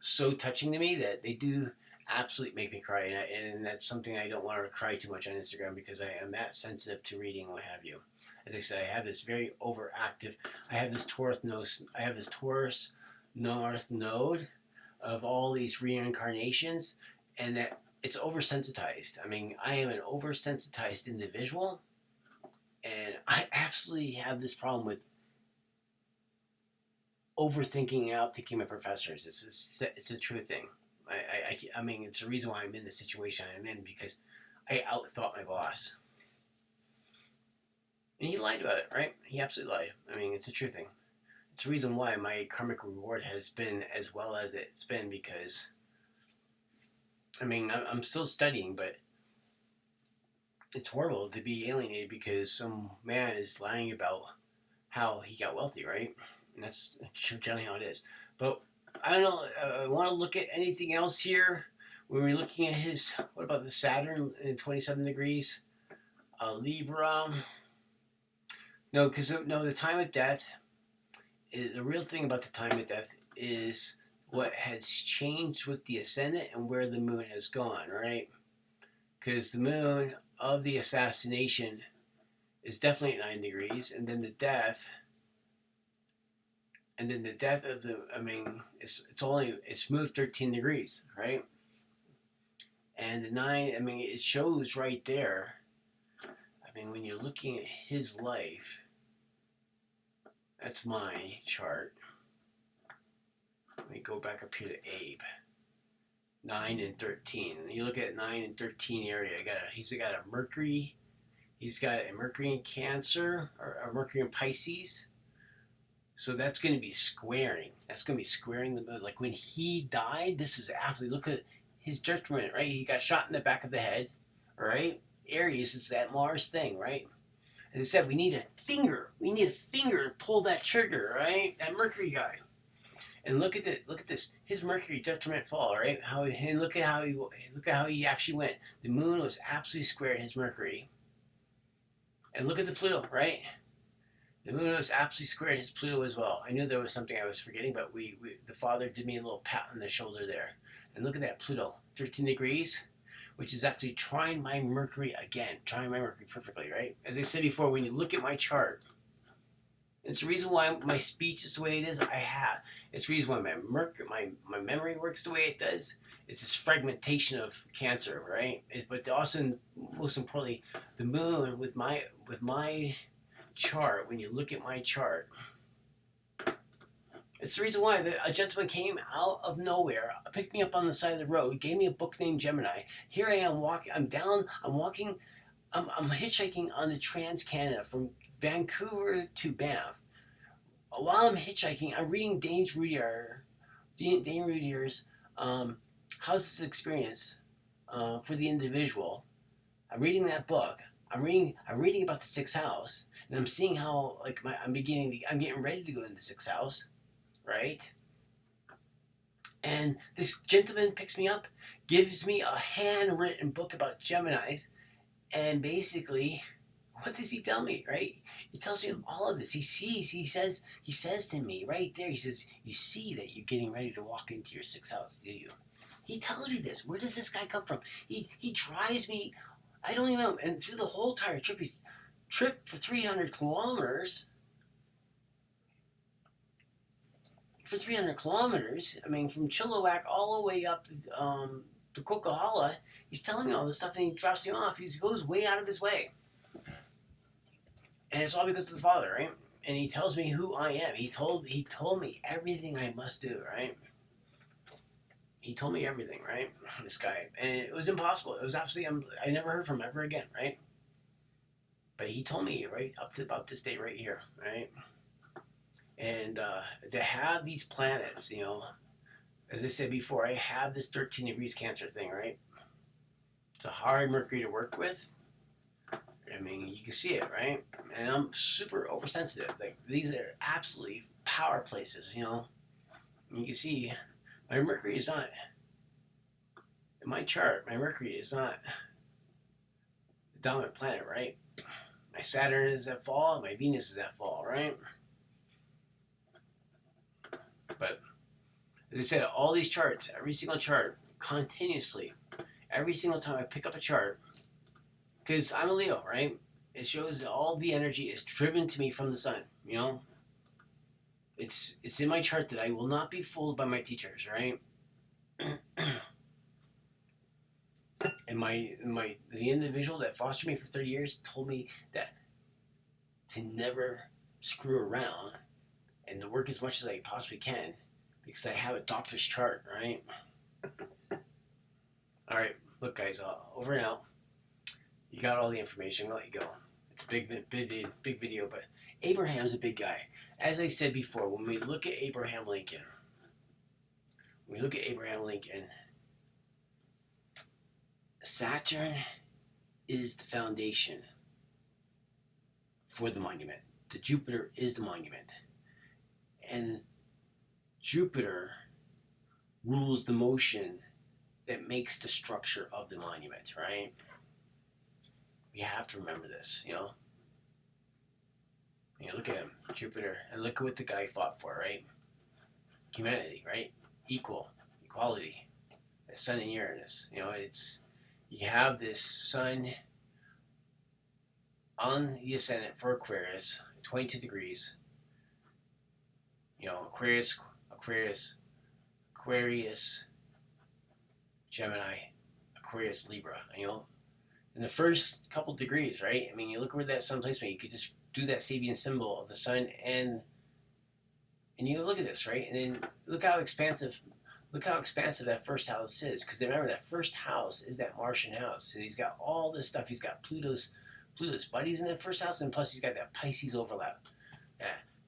so touching to me that they do absolutely make me cry. And that's something I don't want to cry too much on Instagram because I am that sensitive to reading what have you. As I said, I have this very overactive. I have this Taurus North Node of all these reincarnations, and that it's oversensitized. I mean, I am an oversensitized individual, and I absolutely have this problem with overthinking and outthinking my professors. It's a true thing. I mean, it's the reason why I'm in the situation I'm in, because I outthought my boss. And he lied about it, right? He absolutely lied. I mean, it's a true thing. It's the reason why my karmic reward has been as well as it's been, because, I mean, I'm still studying, but it's horrible to be alienated because some man is lying about how he got wealthy, right? And that's generally how it is. But I don't know. I want to look at anything else here. When we're looking at his, what about the Saturn in 27 degrees? Libra. No, because no, the time of death. The real thing about the time of death is what has changed with the ascendant and where the moon has gone, right? Because the moon of the assassination is definitely at 9 degrees, and then the death. And then the death of the, I mean, it's moved 13 degrees, right? And the 9, I mean, it shows right there. I mean, when you're looking at his life, that's my chart. Let me go back up here to Abe. 9 and 13. And you look at 9 and 13 area. He's got a Mercury. He's got a Mercury in Cancer, or a Mercury in Pisces. So that's going to be squaring. That's going to be squaring the moon. Like when he died, this is absolutely, look at his judgment, right? He got shot in the back of the head, right? Aries is that Mars thing, right? As I said, we need a finger. We need a finger to pull that trigger, right? That Mercury guy. And look at this. His Mercury judgment fall, right? Look at how he actually went. The moon was absolutely squared his Mercury. And look at the Pluto, right? The moon was absolutely squared his Pluto as well. I knew there was something I was forgetting, but the father did me a little pat on the shoulder there. And look at that Pluto, 13 degrees, which is actually trying my Mercury again, trying my Mercury perfectly, right? As I said before, when you look at my chart, it's the reason why my speech is the way it is. It's the reason why my memory works the way it does. It's this fragmentation of Cancer, right? But also, most importantly, the moon with my chart. When you look at my chart, it's the reason why a gentleman came out of nowhere, picked me up on the side of the road, gave me a book named Gemini. Here I am walking. I'm hitchhiking on the Trans Canada from Vancouver to Banff. While I'm hitchhiking, I'm reading Dane Rudier's How's This Experience for the Individual. I'm reading that book. I'm reading about the sixth house, and I'm seeing how I'm getting ready to go in the sixth house, right? And this gentleman picks me up, gives me a handwritten book about Geminis, and basically, what does he tell me, right? He tells me all of this. He says to me right there, he says, you see that you're getting ready to walk into your sixth house, do you? He tells me this. Where does this guy come from? He drives me, I don't even know, and through the whole entire trip, he's tripped for 300 kilometers. I mean, from Chilliwack all the way up to Coquihalla, he's telling me all this stuff, and he drops me off. He goes way out of his way. And it's all because of the father, right? And he tells me who I am. He told me everything I must do, right? He told me everything, right? This guy. And it was impossible. It was absolutely, I never heard from him ever again, right? But he told me, right, up to about this day right here, right? And to have these planets, as I said before, I have this 13 degrees Cancer thing, right? It's a hard Mercury to work with. I mean, you can see it, right? And I'm super oversensitive. Like, these are absolutely power places, You can see my Mercury is not, in my chart, my Mercury is not the dominant planet, right? My Saturn is at fall, my Venus is at fall, right? But, as I said, all these charts, every single chart, continuously, every single time I pick up a chart, because I'm a Leo, right? It shows that all the energy is driven to me from the sun, It's in my chart that I will not be fooled by my teachers, right? And the individual that fostered me for 30 years told me that to never screw around and to work as much as I possibly can because I have a doctor's chart, right? All right, look, guys, over and out. You got all the information. I'll let you go. It's a big video, but Abraham's a big guy. As I said before, when we look at Abraham Lincoln, Saturn is the foundation for the monument. The Jupiter is the monument. And Jupiter rules the motion that makes the structure of the monument, right? We have to remember this, you know? You know, look at him, Jupiter, and look at what the guy fought for, right? Humanity, right? Equality. The Sun and Uranus. You know, you have this Sun on the ascendant for Aquarius, 22 degrees. You know, Aquarius, Gemini, Aquarius, Libra. You know, in the first couple degrees, right? I mean, you look where that Sun placement. You could just do that Sabian symbol of the Sun, and you look at this, right? And then look how expansive that first house is. Because remember, that first house is that Martian house. So he's got all this stuff. He's got Pluto's buddies in that first house, and plus he's got that Pisces overlap.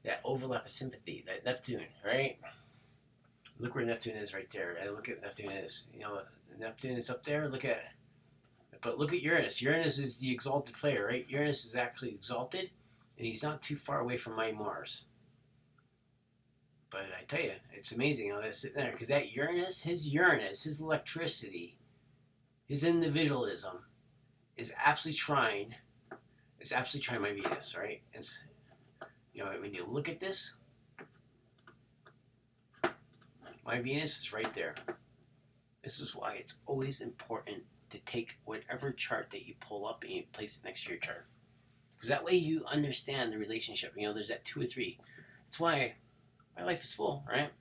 That overlap of sympathy, that Neptune, right? Look where Neptune is right there. And look at Neptune is. You know, Neptune is up there. But look at Uranus. Uranus is the exalted player, right? Uranus is actually exalted, and he's not too far away from my Mars. But I tell you, it's amazing how that's sitting there. Because that Uranus, his electricity, his individualism, is absolutely trying my Venus, right? It's, you know, when you look at this, my Venus is right there. This is why it's always important to take whatever chart that you pull up and you place it next to your chart. Because that way you understand the relationship. You know, there's that 2 or 3. That's why my life is full, right?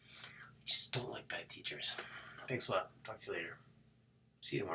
I just don't like bad teachers. Thanks a lot. Talk to you later. See you tomorrow.